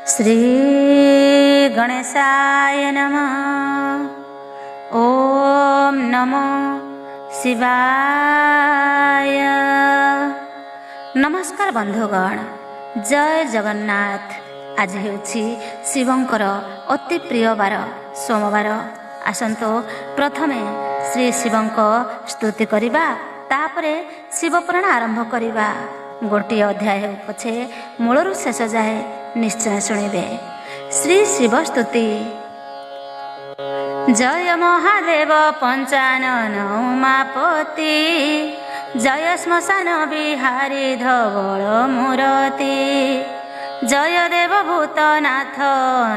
श्री गणेशाय नमः। ओम नमो शिवाय। नमस्कार बंधुगण, जय जगन्नाथ। आज हेउछि शिवंकर अति प्रिय बार सोमवार। आसंतो प्रथमे श्री शिवंक स्तुति करिबा, तापरे शिवपुराण आरंभ करिबा। गोटे अध्याय हेउ पछे मूलरू शेष जाए निश्चय शुणिबे। श्री शिव स्तुति। जय महादेव पंचानन उमापति, जय श्मशान बिहारी धवल मूरति, जय देवभूतनाथ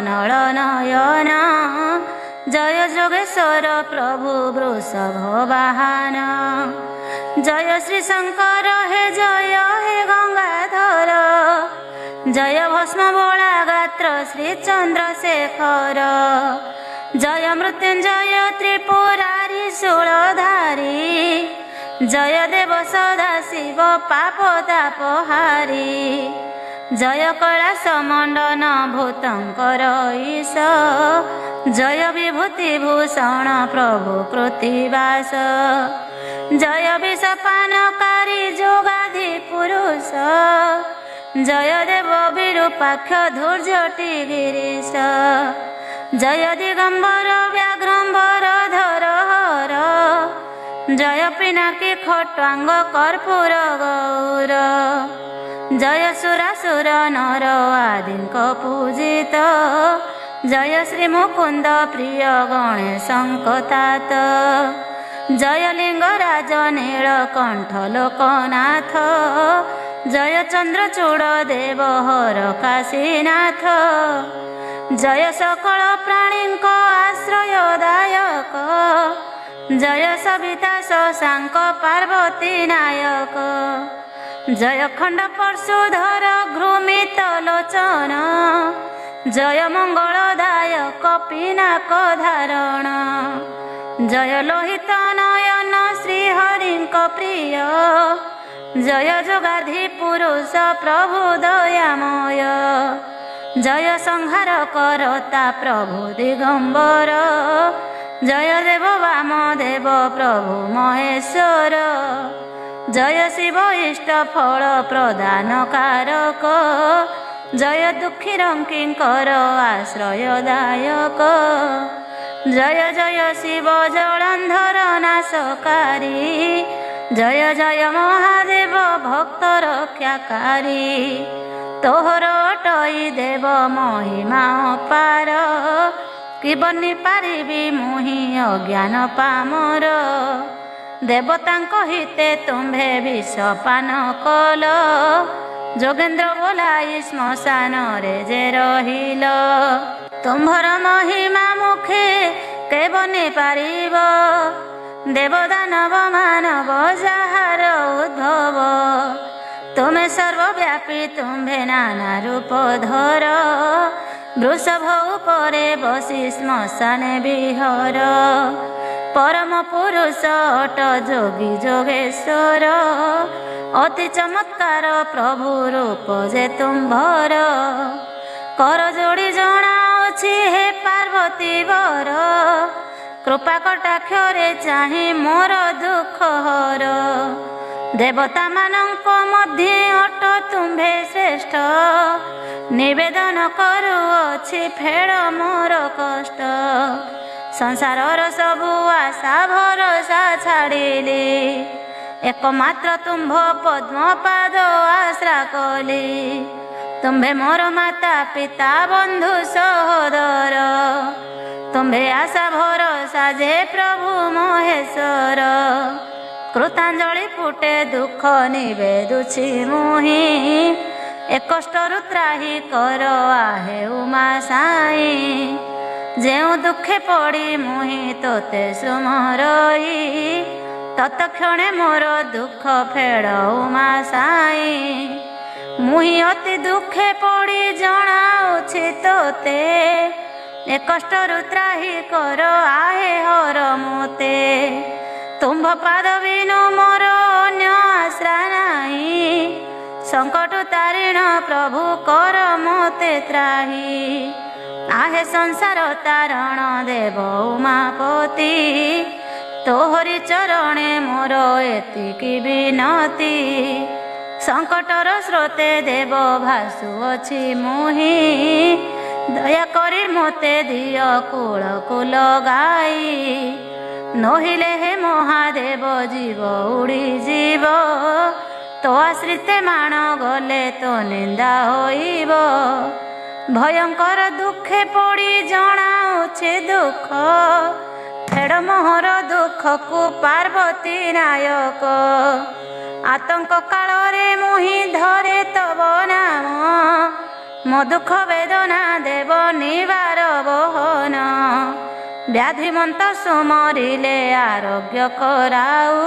नळनयन, जय जोगेश्वर प्रभु वृषभ वाहन, जय श्री शंकर हे जय हे गंगाधर, जय भस्म बोला गात्र श्री चंद्रशेखर, जय मृत्युंजय त्रिपुरारी शूलधारी, जय देव सदा शिव पाप तापहारी, जय कैलास मंडन भूतंकर ईश, जय विभूति भूषण प्रभु कृतिवास, जय विषपानकारी जोगाधि पुरुष, जय देव विरूपाक्ष धूर्जटि गिरीश, जय दिगंबर व्याघ्रंबर धरहर, जय पिनाकी खट्वांग कर्पूर गौर, जय सुरासुर नर आदिक पूजित, जय श्री मुकुंद प्रिय गणेशंकतात, जय लिंगराज नीलकंठ लोकनाथ, जय चंद्रचूड़ देव हर काशीनाथ, जय सकल प्राणीक आश्रयदायक, जय सविता शशांक पार्वती नायक, जय खंड परशुधर घृमित लोचन, जय मंगलदायक पिनाक धारण, जय लोहित नयन श्रीहरिक प्रिय, जय जोगाधि पुरुष प्रभु दयामय, जय संहार करता प्रभु दिगंबर, जय देव वामदेव प्रभु महेश्वर, जय शिव इष्ट फल प्रदान कारक, जय दुखी रंकिंकर आश्रयदायक, जय जय शिव जलंधर नाशकारी, जय जय महादेव भक्त रक्षाकारी, तोहर अटई देव महिमा अपार, कि बनी पारिबी मुहि अज्ञान पामर, देवतांक हिते तुम्भे विषपान कल, जोगेन्द्र बोलाई श्मशान रे जे रहिल, तुम्भर महिमा मुखे के बनी पारिब, देवदानव मानव जाहार उद्भव, तुमे सर्वव्यापी तुम्भे नाना रूप धर, वृषभ उपरे बसी श्मशाने विहर, परम पुरुष अट जोगी जोगेश्वर, अति चमत्कार प्रभु रूप जे तुम्भर, कर जोड़ी जनाउछि हे पार्वती वर, कृपा कटाक्षरे चाहि मोर दुख हर, देवता मानक मध्ये अट तुम्भे श्रेष्ठ, निवेदन करुअछि फेड़ मोर कष्ट, संसारर सबु आशा भरोसा छाड़िली, एकमात्र तुम्भ पद्म पाद आश्रा कली, तुम्भे मोर माता पिता बंधु सहोदर, तुम्भे आशा भरोसा जे प्रभु महेश्वर, कृतांजलि फुटे दुख निवेदुछि मुहि, ए कष्टरु त्राहि कर आहे उमा साई, जेउ दुखे पड़ी मुहि तोते सुमरई, तत्क्षणे मोर दुख फेड़ उमा साई, मुहि अति दुखे पड़ी जनाउछि तोते, ए कष्टरु त्राहि कर आहे हर मोते, तुम्भ पाद बिनु मोर अन्य आश्रा नाही, संकट तारिण प्रभु कर मोते ତ୍ରାହି। आहे संसार तारण देव उमापति, तोहरी चरणे मोर एतिकी विनती। संकटर स्रोते देव भासुअछि मुहि, दया करी मोते दिय कूलकु लगाई। नहिले हे महादेव जीव उड़ी जीव, तो आश्रिते मान गले तो निंदा होइब। भयंकर दुखे पड़ी जणाउछे दुख, फेड़ मोहर दुख को पार्वती नायक। आतंक कालरे मुहि धरे तब नाम, मो दुख वेदना देव निवार बहन। व्याधिमंत सुमरिले आरोग्य कराऊ,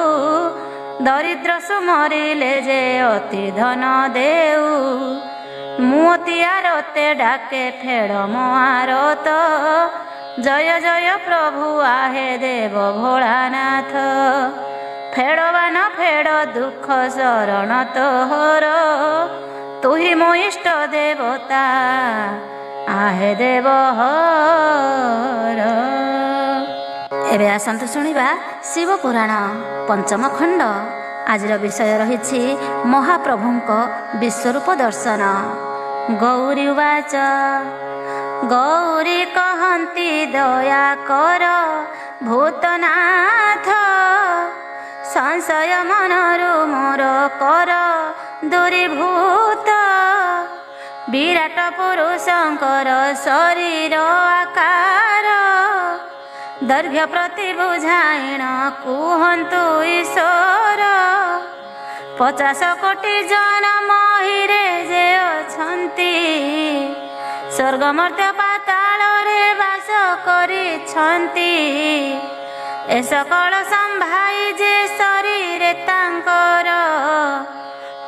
दरिद्र सुमरिले जे अति धन देऊ। मुअति आरते डाके फेड़ मो आरत, जय जय प्रभु आहे देव भोलानाथ। फेड़वान फेड़ दुख शरण तोहर, तुही मो इष्ट देवता आहे देव हर। एबे आसंतु शुणिबा शिव पुराण पंचम खंड। आजिर विषय रही महाप्रभुंक विश्वरूप दर्शन। गौरी उवाच, गौरी कहंती दया कर भूतनाथ, संशय मनरु मोर कर दूरीभूत। विराट पुरुषंकर शरीर आकार, दर्घ्य प्रति बुझाइण कुहंतु ईश्वर। 50 कोटी जन महिरे जे अछंती, स्वर्ग मर्त्य पाताल रे वास करिछंती। ए सकल संभाई जे शरीर तांकर,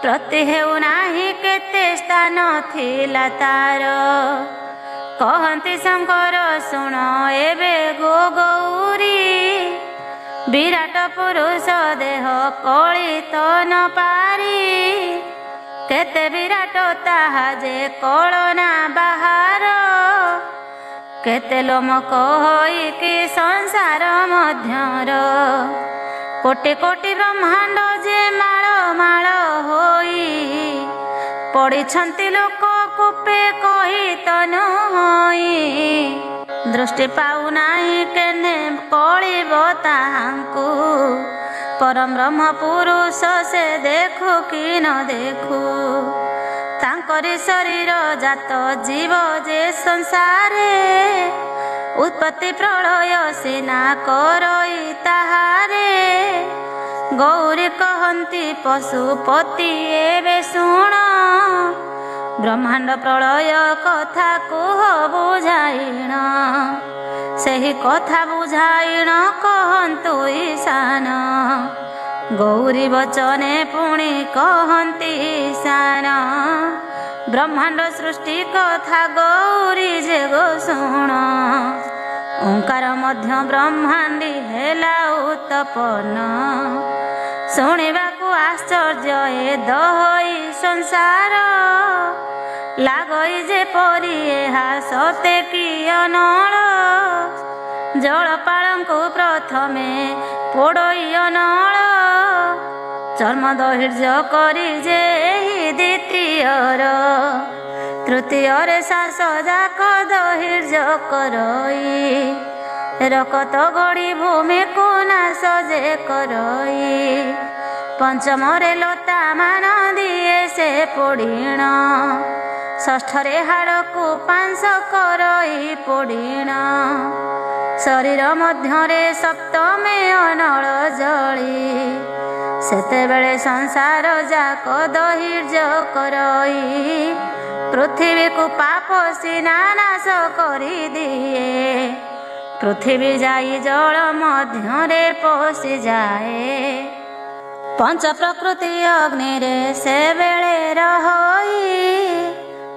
प्रति हेउ नाही केते स्थान थिला तार। कहंती शंकर शुण एबे गो गौरी, विराट पुरुष देह कलित न पारी। केते विराट ताहा जे कळना बाहार, केते लोमक होई कि संसार मध्यर। कोटि कोटि ब्रह्मांड जे माळ माळ होई, पड़िछंती लोक कूपे कही तनु होई। दृष्टि पाउ नाही केने कळिब ताहांकु, परम ब्रह्म पुरुष से देखु कि न देखु। तांकरी शरीर जात जीव जे संसारे, उत्पत्ति प्रलय सिना करई ताहारे। गौरी कहंती पशुपति एबे शुण, ब्रह्मांड प्रलय कथा कुह बुझाइण। सेही कथा बुझाइण कहंतु ईशान, गौरी वचने पुणी कहंती ईशान। ब्रह्मांड सृष्टि कथा गौरी जे गो शुण, ओंकार मध्य ब्रह्मांडी हेला उत्पन्न। शुणिबाकु आश्चर्य ए दहई संसार, लागई जे परी एहा सते कि अनल। जलपाळंकु प्रथमे पोड़ई अनल, चर्म दहिर्य करी जे एही द्वितीयर। तृतीय श्वास जाक दहिर्य करई, रकत गड़ी भूमि को नाश जे करई। पंचमरे लता मान दिए से पोड़ीण, षष्ठरे हाड़ को पांस करई पोड़ीण। शरीर मध्यरे सप्तमे अनल जली, सेते बेले संसार जाक दहिर्य करई। पृथ्वी को पाप सिना नाश करी दिए, पृथ्वी जाई जल मध्यरे पशि जाए। पंच प्रकृति अग्नि रे से बेले रही,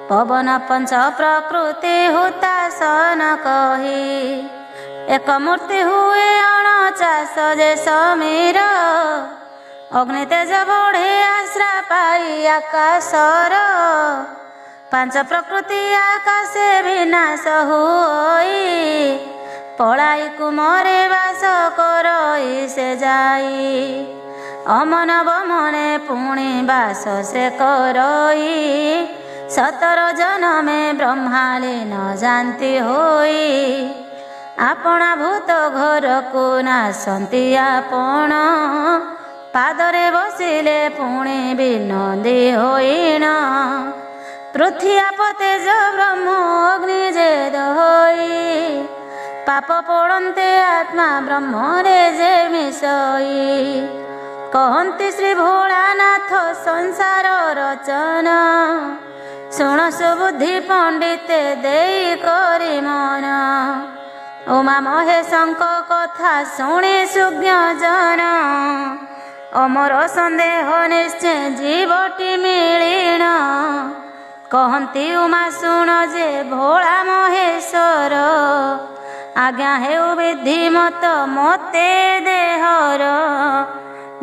पवन पंच प्रकृति हुतासन कही। एक मूर्ति हुए 49 जे समीर, अग्नि तेज बढ़े आश्रा पाई आकाशर। ପାଞ୍ଚ ପ୍ରକୃତି ଆକାଶେ ବିନାଶ ହୋଇ ପଳାଇ କୁମରେ ବାସ କରଇ ସେ ଯାଇ ଅମନବ ମନେ ପୁଣି ବାସ ସେ କରଇ 17 ଜନମେ ବ୍ରହ୍ମାଳୀନ ଯାନ୍ତି ହୋଇ ଆପଣା ଭୂତ ଘରକୁ ନାସନ୍ତି ଆପଣ ପାଦରେ ବସିଲେ ପୁଣି ବିନନ୍ଦୀ ହୋଇଣ ପୃଥିଆ ପତେଜ ବ୍ରହ୍ମ ଅଗ୍ନି ଯେଦ ହୋଇ ପାପ ପଡ଼ନ୍ତେ ଆତ୍ମା ବ୍ରହ୍ମରେ ଯେ ମିଶଇ କହନ୍ତି ଶ୍ରୀ ଭୋଳାନାଥ ସଂସାର ରଚନା ଶୁଣ ସୁବୁଦ୍ଧି ପଣ୍ଡିତେ ଦେଇ କରି ମନ ଉମା ମହେଶଙ୍କ କଥା ଶୁଣି ସୁଜ୍ଞ ଜନ ଅମର ସନ୍ଦେହ ନିଶ୍ଚୟ ଜୀବଟି ମିଳିଣ କହନ୍ତି ଉମା ଶୁଣ ଯେ ଭୋଳା ମହେଶ୍ୱର ଆଜ୍ଞା ହେଉ ବିଧି ମତ ମୋତେ ଦେହର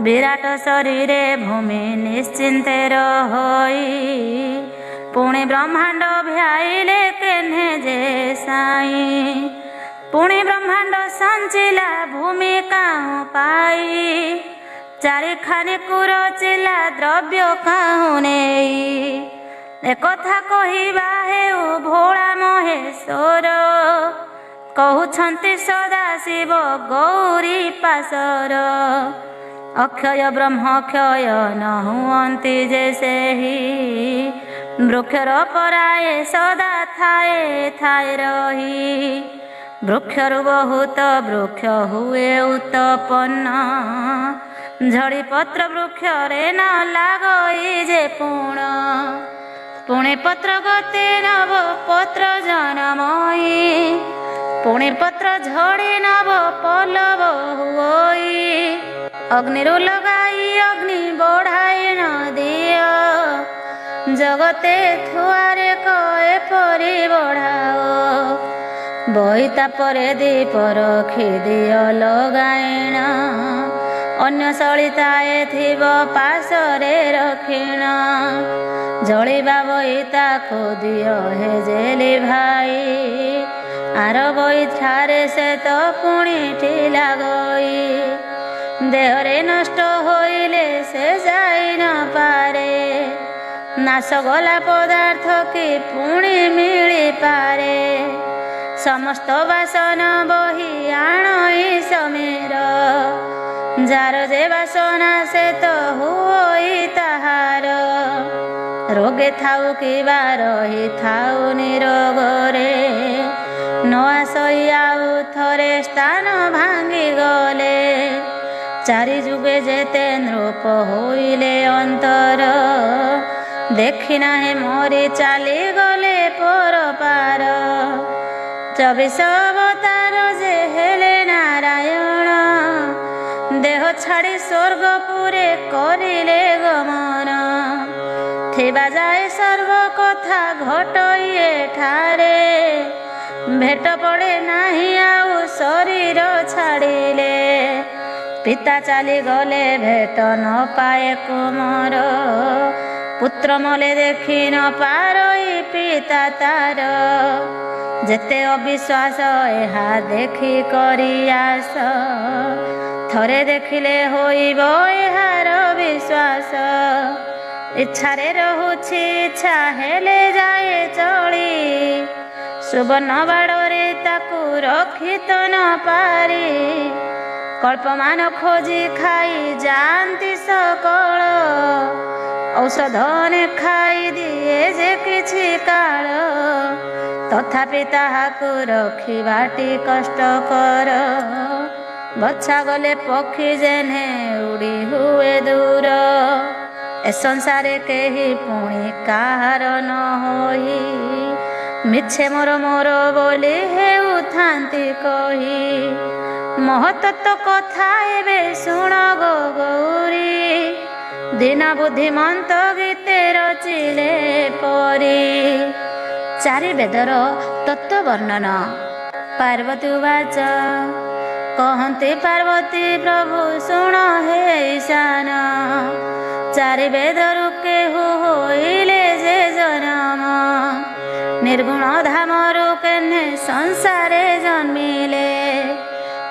ବିରାଟ ଶରୀରେ ଭୂମି ନିଶ୍ଚିନ୍ତେ ରହି ପୁଣି ବ୍ରହ୍ମାଣ୍ଡ ଭ୍ୟାଇଲେ କେହ୍ନେ ଯେ ସାଇ ପୁଣି ବ୍ରହ୍ମାଣ୍ଡ ସଞ୍ଚିଲା ଭୂମି କାହୁଁ ପାଇ ଚାରିଖାନି କୁରଚିଲା ଦ୍ରବ୍ୟ କାହୁଁ ନେଇ ଏକଥା କହିବା ହେଉ ଭୋଳା ମହେଶ୍ୱର କହୁଛନ୍ତି ସଦାଶିବ ଗୌରୀ ପାଶର ଅକ୍ଷୟ ବ୍ରହ୍ମ କ୍ଷୟ ନ ହୁଅନ୍ତି ଯେ ସେହି ବୃକ୍ଷର ପରାଏ ସଦା ଥାଏ ଥାଏ ରହି ବୃକ୍ଷରୁ ବହୁତ ବୃକ୍ଷ ହୁଏ ଉତ୍ପନ୍ନ ଝଡ଼ି ପତ୍ର ବୃକ୍ଷରେ ନ ଲାଗଇ ଯେ ପୁଣି ପତ୍ର ଗତେ ନବ ପତ୍ର ଜନମଇ ପୁଣି ପତ୍ର ଝଡ଼ି ନବ ପଲବ ହୋଇ ଅଗ୍ନିରୁ ଲଗାଇ ଅଗ୍ନି ବଢ଼ାଇ ନ ଦିଅ ଜଗତେ ଥୁଆରେ କଏ ପରି ବଢ଼ାଅ ବହିତା ପରେ ଦୀପ ରଖି ଦିଅ ଲଗାଇଣ ଅନ୍ୟ ସଳିତାଏ ଥିବ ପାଶରେ ରଖିଣ ଜଳିବା ବହିତାକୁ ଦିଅ ହେ ଜେଲି ଭାଇ ଆର ବହିଠାରେ ସେ ତ ପୁଣି ଠିଲା ଗଇ ଦେହରେ ନଷ୍ଟ ହୋଇଲେ ସେ ଯାଇ ନ ପାରେ ନାଶ ଗଲା ପଦାର୍ଥ କି ପୁଣି ମିଳିପାରେ ସମସ୍ତ ବାସନ ବହି ଆଣଇ ସମୀର ଯାର ଯେ ବାସନା ସେ ତ ହୁଇ ତାହାର ରୋଗେ ଥାଉ କିବା ରହିଥାଉ ନିରୋଗରେ ନୂଆ ଶୋଇ ଆଉ ଥରେ ସ୍ଥାନ ଭାଙ୍ଗି ଗଲେ ଚାରି ଯୁଗେ ଯେତେ ନୃପ ହୋଇଲେ ଅନ୍ତର ଦେଖି ନାହିଁ ମରି ଚାଲିଗଲେ ପରପାର 24 ଅବତାର ଯେ ହେଲେ ନାରାୟଣ ଦେହ ଛାଡ଼ି ସ୍ୱର୍ଗପୁରେ କରିଲେ ଗମନ ଥିବା ଯାଏ ସର୍ବ କଥା ଘଟଇ ଏଠାରେ ଭେଟ ପଡ଼େ ନାହିଁ ଆଉ ଶରୀର ଛାଡ଼ିଲେ ପିତା ଚାଲିଗଲେ ଭେଟ ନ ପାଏ କୁମର ପୁତ୍ର ମଲେ ଦେଖି ନ ପାରଇ ପିତା ତାର ଯେତେ ଅବିଶ୍ୱାସ ଏହା ଦେଖି କରି ଆସ ଥରେ ଦେଖିଲେ ହୋଇବ ଏହାର ବିଶ୍ୱାସ ଇଚ୍ଛାରେ ରହୁଛି ଇଚ୍ଛା ହେଲେ ଯାଏ ଚଳି ସୁବର୍ଣ୍ଣ ବାଡ଼ରେ ତାକୁ ରଖି ତ ନ ପାରି କଳ୍ପମାନ ଖୋଜି ଖାଇ ଯାଆନ୍ତି ସକଳ ଔଷଧନେ ଖାଇ ଦିଏ ଯେ କିଛି କାଳ ତଥାପି ତାହାକୁ ରଖିବାଟି କଷ୍ଟକର ବଛା ଗଲେ ପକ୍ଷୀ ଯେନେ ଉଡ଼ି ହୁଏ ଦୂର ଏ ସଂସାରେ କେହି ପୁଣି କାହାର ନ ହୋଇ ମିଛେ ମୋର ମୋର ବୋଲି ହେଉଥାନ୍ତି କହି ମହତତ୍ଵ କଥା ଏବେ ଶୁଣ ଗୋ ଗୌରୀ ଦିନ ବୁଦ୍ଧିମନ୍ତ ଗୀତେ ରଚିଲେ ପରି ଚାରି ବେଦର ତତ୍ଵ ବର୍ଣ୍ଣନ ପାର୍ବତୀ ଉବାଚ କହନ୍ତି ପାର୍ବତୀ ପ୍ରଭୁ ଶୁଣ ହେ ଈଶାନ ଚାରି ବେଦରୁ କେହୁ ହୋଇଲେ ଯେ ଜନମ निर्गुण धामरु केन्हे संसारे जन्मिले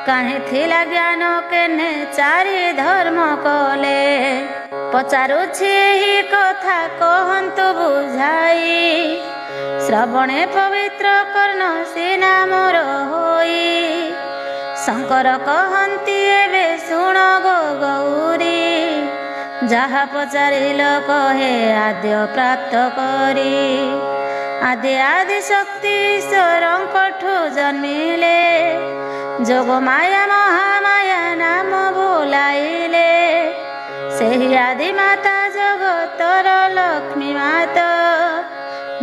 काहे थिला ज्ञान केन्हे चारि धर्म कले पचारुछि एही कथा कहन्तु बुझाई श्रवणे पवित्र कर्ण सीना मोर होई शंकर कहन्ति एबे शुण गो गौरी जहा पचारिल कहे आद्य प्राप्त करी आदि आदि शक्ति ईश्वरଙ୍କଠୁ जन्मिले जोग माया महामाया नाम बोलाइले सेही आदि माता जगतर लक्ष्मी माता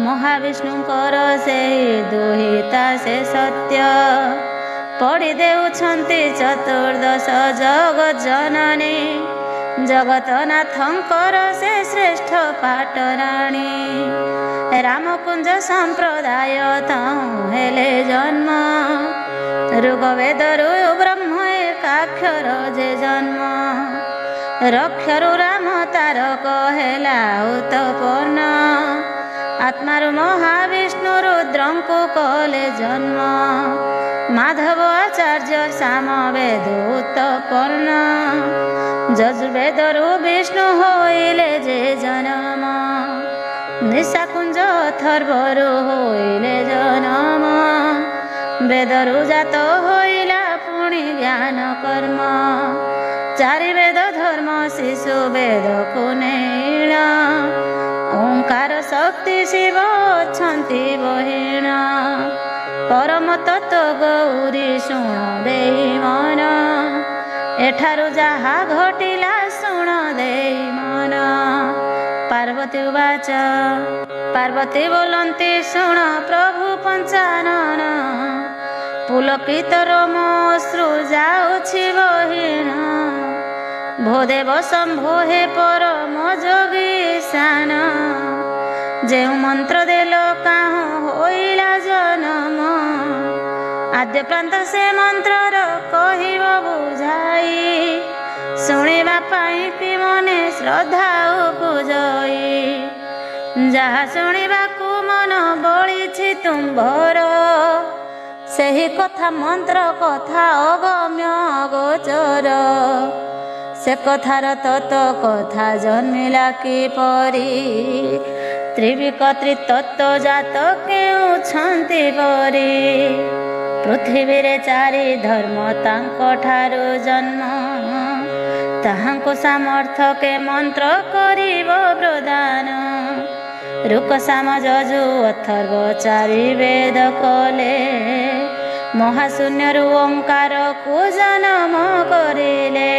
महाविष्णुଙ୍କର सेही दुहिता से सत्य पढ़ी देउछन्ति चतुर्दश जगत जननी जगतनाथଙ୍କର से श्रेष्ठ पाटराणी रामकुंज संप्रदाय ताहु हेले जन्म ऋग्वेदरु ब्रह्म एकाक्षर जे जन्म रक्षरु राम तारक हेला उत्पन्न आत्मारु महाविष्णु रुद्रंकु कले जन्म माधव आचार्य सामवेद उत्पन्न यजुर्वेदरु विष्णु होइले जे जन्म निशाकुंज अथर्वरु होइले जन्म वेदरु जात होइला पुणी ज्ञान कर्म चारि वेद धर्म शिशु वेद कुनेण ओंकार शक्ति शिव अछन्ति बहिण परम तत्व गौरी शुण देई मन एठारु जहा घटिला शुण देई मन पार्वती उवाच पार्वती बोलन्ति शुण प्रभु पंचानन पुलकित रोम अश्रु जाउछि बहिण भोदेव शंभो हे परम जोगी सान जे मंत्र देल काहु होइला जन्म आद्य प्रांत से मंत्रर कहिब बुझाई शुणिबा पाई कि मने श्रद्धा उपजई जहा शुणिबाकु मन बळिछि तुम्भर सेही कथा मंत्र कथा अगम्य अगोचर से कथार तत्व कथा जन्मिला किपरि त्रिविकत्री तत्व जात केउछन्ति परि पृथ्वी रे चारि धर्म तांको ठारु जन्म ताहांको सामर्थ्य के मंत्र करिब प्रदान रुक साम यजु अथर्व चारि वेद कले महाशून्यरु ओंकार को जन्म करिले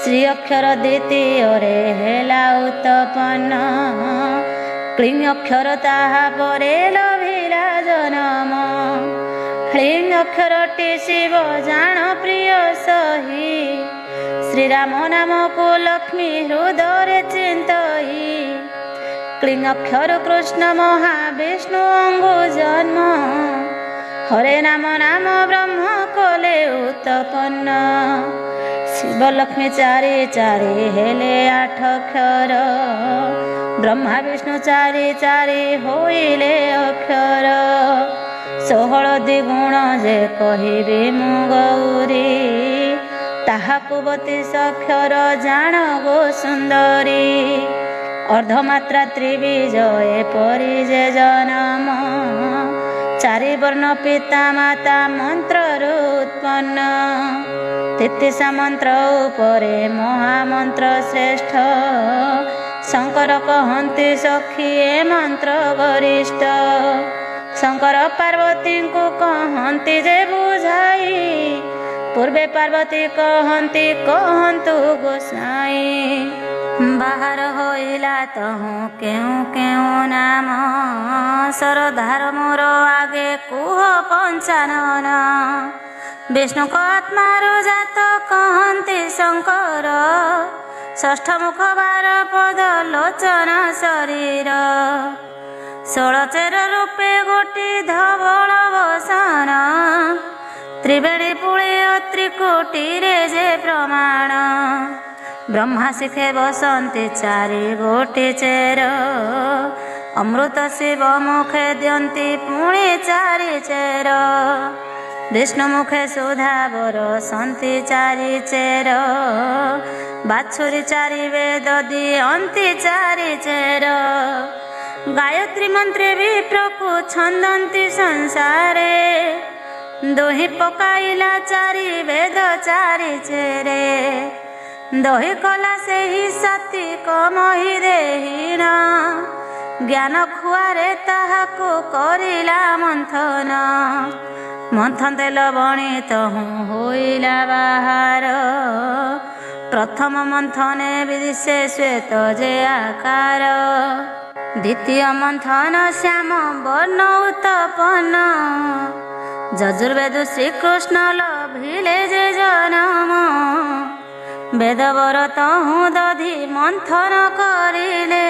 श्री अक्षर द्वितीय रे हेला उत्पन्न क्लीं अक्षर ताहा परे लभिला जन्म क्लीं अक्षरटी शिव जान प्रिय सही श्रीराम नाम को लक्ष्मी हृदय चिंतई क्लीं अक्षर कृष्ण महाविष्णु अंगु जन्म हरे नाम नाम ब्रह्म कले उत्पन्न शिव लक्ष्मी चारि चारि हेले आठ अक्षर ब्रह्मा विष्णु चारि चारि होइले अक्षर 16 द्विगुण जे कहिबे मु गौरी ताहाकु 32 अक्षर जान गो सुंदरी अर्धमात्रा त्रिविजय परि जे जन्म चारि वर्ण पिता माता मंत्र उत्पन्न 33 मंत्र उपरे महामंत्र श्रेष्ठ शंकर कहन्ति सखी ए मंत्र गरिष्ठ शंकर पार्वती को कहन्ति जे बुझाई पूर्वे पार्वती कहन्ति कहन्तु गोसाई बाहर होइला तहु केउ केउ नाम सरदार मोर आगे कुह पंचानन विष्णु को आत्मारो जात कहन्ति शंकर षष्ठ मुख 12 पद लोचन शरीर 16 चेर रूपे गोटी धवल बसन त्रिवेणी पुळे त्रिकोटी रे जे प्रमाण ब्रह्मा शिखे बसन्ति चारि गोटी चेर ଅମୃତ ଶିବ ମୁଖେ ଦିଅନ୍ତି ପୁଣି ଚାରି ଚେର, ବିଷ୍ଣୁ ମୁଖେ ସୁଧା ବରସନ୍ତି ଚାରି ଚେର, ବାଛୁରୀ ଚାରି ବେଦ ଦିଅନ୍ତି ଚାରି ଚେର, ଗାୟତ୍ରୀ ମନ୍ତ୍ରେ ବିପ୍ରକୁ ଛନ୍ଦନ୍ତି ସଂସାରେ, ଦହି ପକାଇଲା ଚାରି ବେଦ ଚାରି ଚେରେ, ଦହି କଲା ସେହି ସାତ୍ୱିକ ମହି ଦେହୀନ, ଜ୍ଞାନ ଖୁଆରେ ତାହାକୁ କରିଲା ମନ୍ଥନ, ମନ୍ଥନ ତେଲ ବଣି ତହୁଁ ହୋଇଲା ବାହାର, ପ୍ରଥମ ମନ୍ଥନେ ବିଦିଶେ ଶ୍ଵେତ ଯେ ଆକାର, ଦ୍ୱିତୀୟ ମନ୍ଥନ ଶ୍ୟାମ ବର୍ଣ୍ଣ ଉତ୍ତପନ, ଯଜୁର୍ବେଦ ଶ୍ରୀକୃଷ୍ଣ ଲଭିଲେ ଯେ ଜନମ, ବେଦବର ତହୁଁ ଦଧି ମନ୍ଥନ କରିଲେ,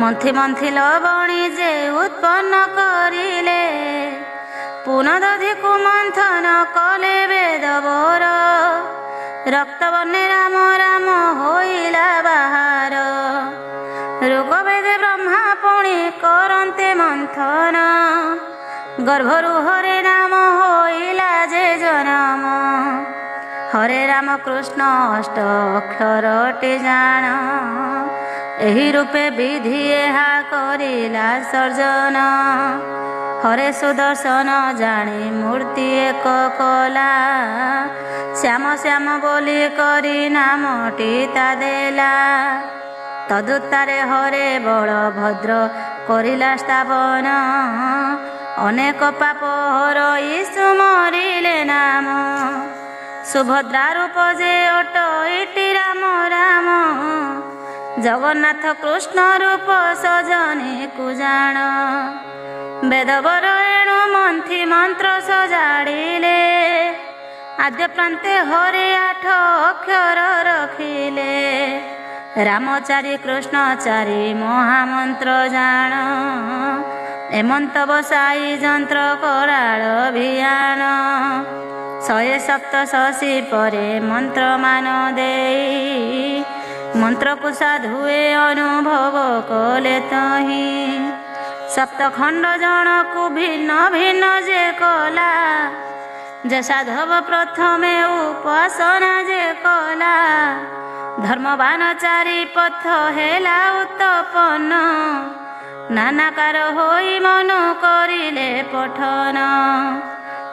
ମନ୍ଥି ମନ୍ଥି ଲବଣୀ ଯେ ଉତ୍ପନ୍ନ କରିଲେ, ପୁନଃ ଦଧିକୁ ମନ୍ଥନ କଲେ ବେଦବର, ରକ୍ତବର୍ଣ୍ଣେ ରାମ ରାମ ହୋଇଲା ବାହାର, ରୋଗ ବେଦେ ବ୍ରହ୍ମା ପୁଣି କରନ୍ତେ ମନ୍ଥନ, ଗର୍ଭରୁ ହରେ ନାମ ହୋଇଲା ଯେ ଜନମ, ହରେ ରାମ କୃଷ୍ଣ ଅଷ୍ଟ ଅକ୍ଷରଟି ଜାଣ, ଏହି ରୂପେ ବିଧି ଏହା କରିଲା ସର୍ଜନ, ହରେ ସୁଦର୍ଶନ ଜାଣି ମୂର୍ତ୍ତି ଏକ କଲା, ଶ୍ୟାମ ଶ୍ୟାମ ବୋଲି କରି ନାମଟି ତା ଦେଲା, ତଦୁତ୍ତାରେ ହରେ ବଳଭଦ୍ର କରିଲା ସ୍ଥାପନ, ଅନେକ ପାପ ହରଇ ସୁମରିଲେ ନାମ, ସୁଭଦ୍ରା ରୂପ ଯେ ଅଟଇଟି ରାମ ରାମ, ଜଗନ୍ନାଥ କୃଷ୍ଣ ରୂପ ସଜନୀକୁ ଜାଣ, ବେଦବର ଏଣୁ ମନ୍ଥି ମନ୍ତ୍ର ସଜାଡ଼ିଲେ, ଆଦ୍ୟ ପ୍ରାନ୍ତେ ହରେ ଆଠ ଅକ୍ଷର ରଖିଲେ, ରାମ ଚାରି କୃଷ୍ଣ ଚାରି ମହାମନ୍ତ୍ର ଜାଣ, ଏମନ୍ତ ବସାଇ ଯନ୍ତ୍ର କରାଳ ଭିଆନ, 187 ପରେ ମନ୍ତ୍ରମାନ ଦେଇ, ମନ୍ତ୍ରକୁ ସାଧୁଏ ଅନୁଭବ କଲେ ତହିଁ, ସପ୍ତଖଣ୍ଡ ଜଣକୁ ଭିନ୍ନ ଭିନ୍ନ ଯେ କଲା, ଯେ ସାଧବ ପ୍ରଥମେ ଉପାସନା ଯେ କଲା, ଧର୍ମବାନ ଚାରି ପଥ ହେଲା ଉତ୍ତପନ, ନାନାକାର ହୋଇ ମନ କରିଲେ ପଠନ,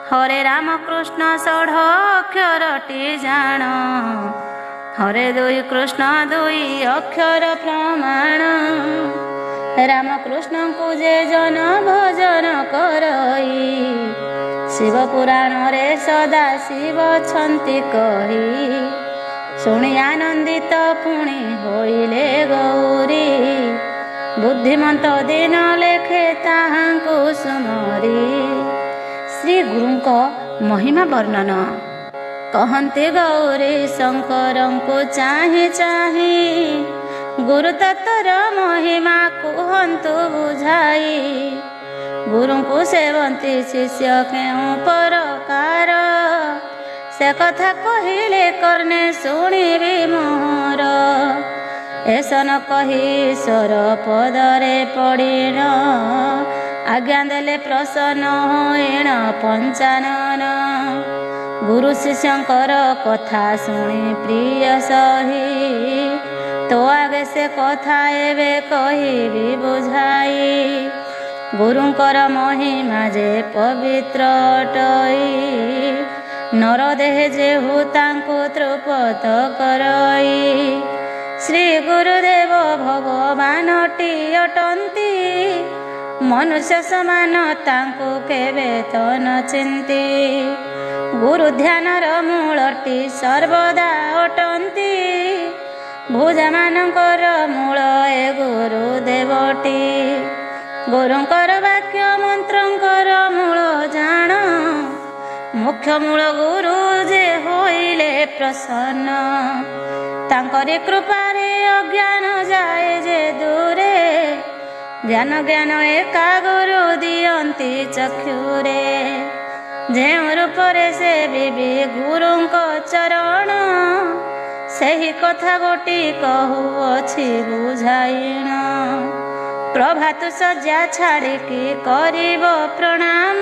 ହରେ ରାମ କୃଷ୍ଣ ଷୋଢ଼ ଅକ୍ଷରଟି ଜାଣ, ହରେ ଦୁଇ କୃଷ୍ଣ ଦୁଇ ଅକ୍ଷର ପ୍ରମାଣ, ରାମକୃଷ୍ଣଙ୍କୁ ଯେ ଜନ ଭଜନ କରଇ, ଶିବ ପୁରାଣରେ ସଦା ଶିବ ଅଛନ୍ତି କହି, ଶୁଣି ଆନନ୍ଦିତ ପୁଣି ହୋଇଲେ ଗୌରୀ, ବୁଦ୍ଧିମନ୍ତ ଦିନ ଲେଖେ ତାହାଙ୍କୁ ସୁମରି, ଶ୍ରୀ ଗୁରୁଙ୍କ ମହିମା ବର୍ଣ୍ଣନ କହନ୍ତି ଗୌରୀ ଶଙ୍କରଙ୍କୁ ଚାହିଁ ଚାହିଁ, ଗୁରୁ ତତ୍ତ୍ୱର ମହିମା କୁହନ୍ତୁ ବୁଝାଇ, ଗୁରୁଙ୍କୁ ସେବନ୍ତି ଶିଷ୍ୟ କେଉଁ ପ୍ରକାର, ସେ କଥା କହିଲେ କର୍ଣ୍ଣେ ଶୁଣିବି ମୋହର, ଏସ ନ କହି ଈଶ୍ୱର ପଦରେ ପଡ଼ିନ, ଆଜ୍ଞା ଦେଲେ ପ୍ରସନ୍ନ ହୋଇଣ ପଞ୍ଚାନନ, ଗୁରୁ ଶିଷ୍ୟଙ୍କର କଥା ଶୁଣି ପ୍ରିୟ ସହି, ତୋ ଆଗେ ସେ କଥା ଏବେ କହିବି ବୁଝାଇ, ଗୁରୁଙ୍କର ମହିମା ଯେ ପବିତ୍ର ଅଟଇ, ନର ଦେହେ ଯେହୁ ତାଙ୍କୁ ତୃପତ କରଇ, ଶ୍ରୀ ଗୁରୁଦେବ ଭଗବାନଟି ଅଟନ୍ତି, ମନୁଷ୍ୟ ସମାନ ତାଙ୍କୁ କେବେ ତ ନ ଚିନ୍ତି, ଗୁରୁ ଧ୍ୟାନର ମୂଳଟି ସର୍ବଦା ଅଟନ୍ତି, ଭୁଜାମାନଙ୍କର ମୂଳ ଏ ଗୁରୁଦେବଟି, ଗୁରୁଙ୍କର ବାକ୍ୟ ମନ୍ତ୍ରଙ୍କର ମୂଳ ଜାଣ, ମୁଖ୍ୟ ମୂଳ ଗୁରୁ ଯେ ହୋଇଲେ ପ୍ରସନ୍ନ, ତାଙ୍କରି କୃପାରେ ଅଜ୍ଞାନ ଯାଏ ଯେ ଦୂରେ, ଜ୍ଞାନ ଜ୍ଞାନ ଏକା ଗୁରୁ ଦିଅନ୍ତି ଚକ୍ଷୁରେ, ଯେଉଁ ରୂପରେ ସେ ବିବି ଗୁରୁଙ୍କ ଚରଣ, ସେହି କଥା ଗୋଟି କହୁଅଛି ବୁଝାଇଣ, ପ୍ରଭାତ ଶଯ୍ୟା ଛାଡ଼ିକି କରିବ ପ୍ରଣାମ,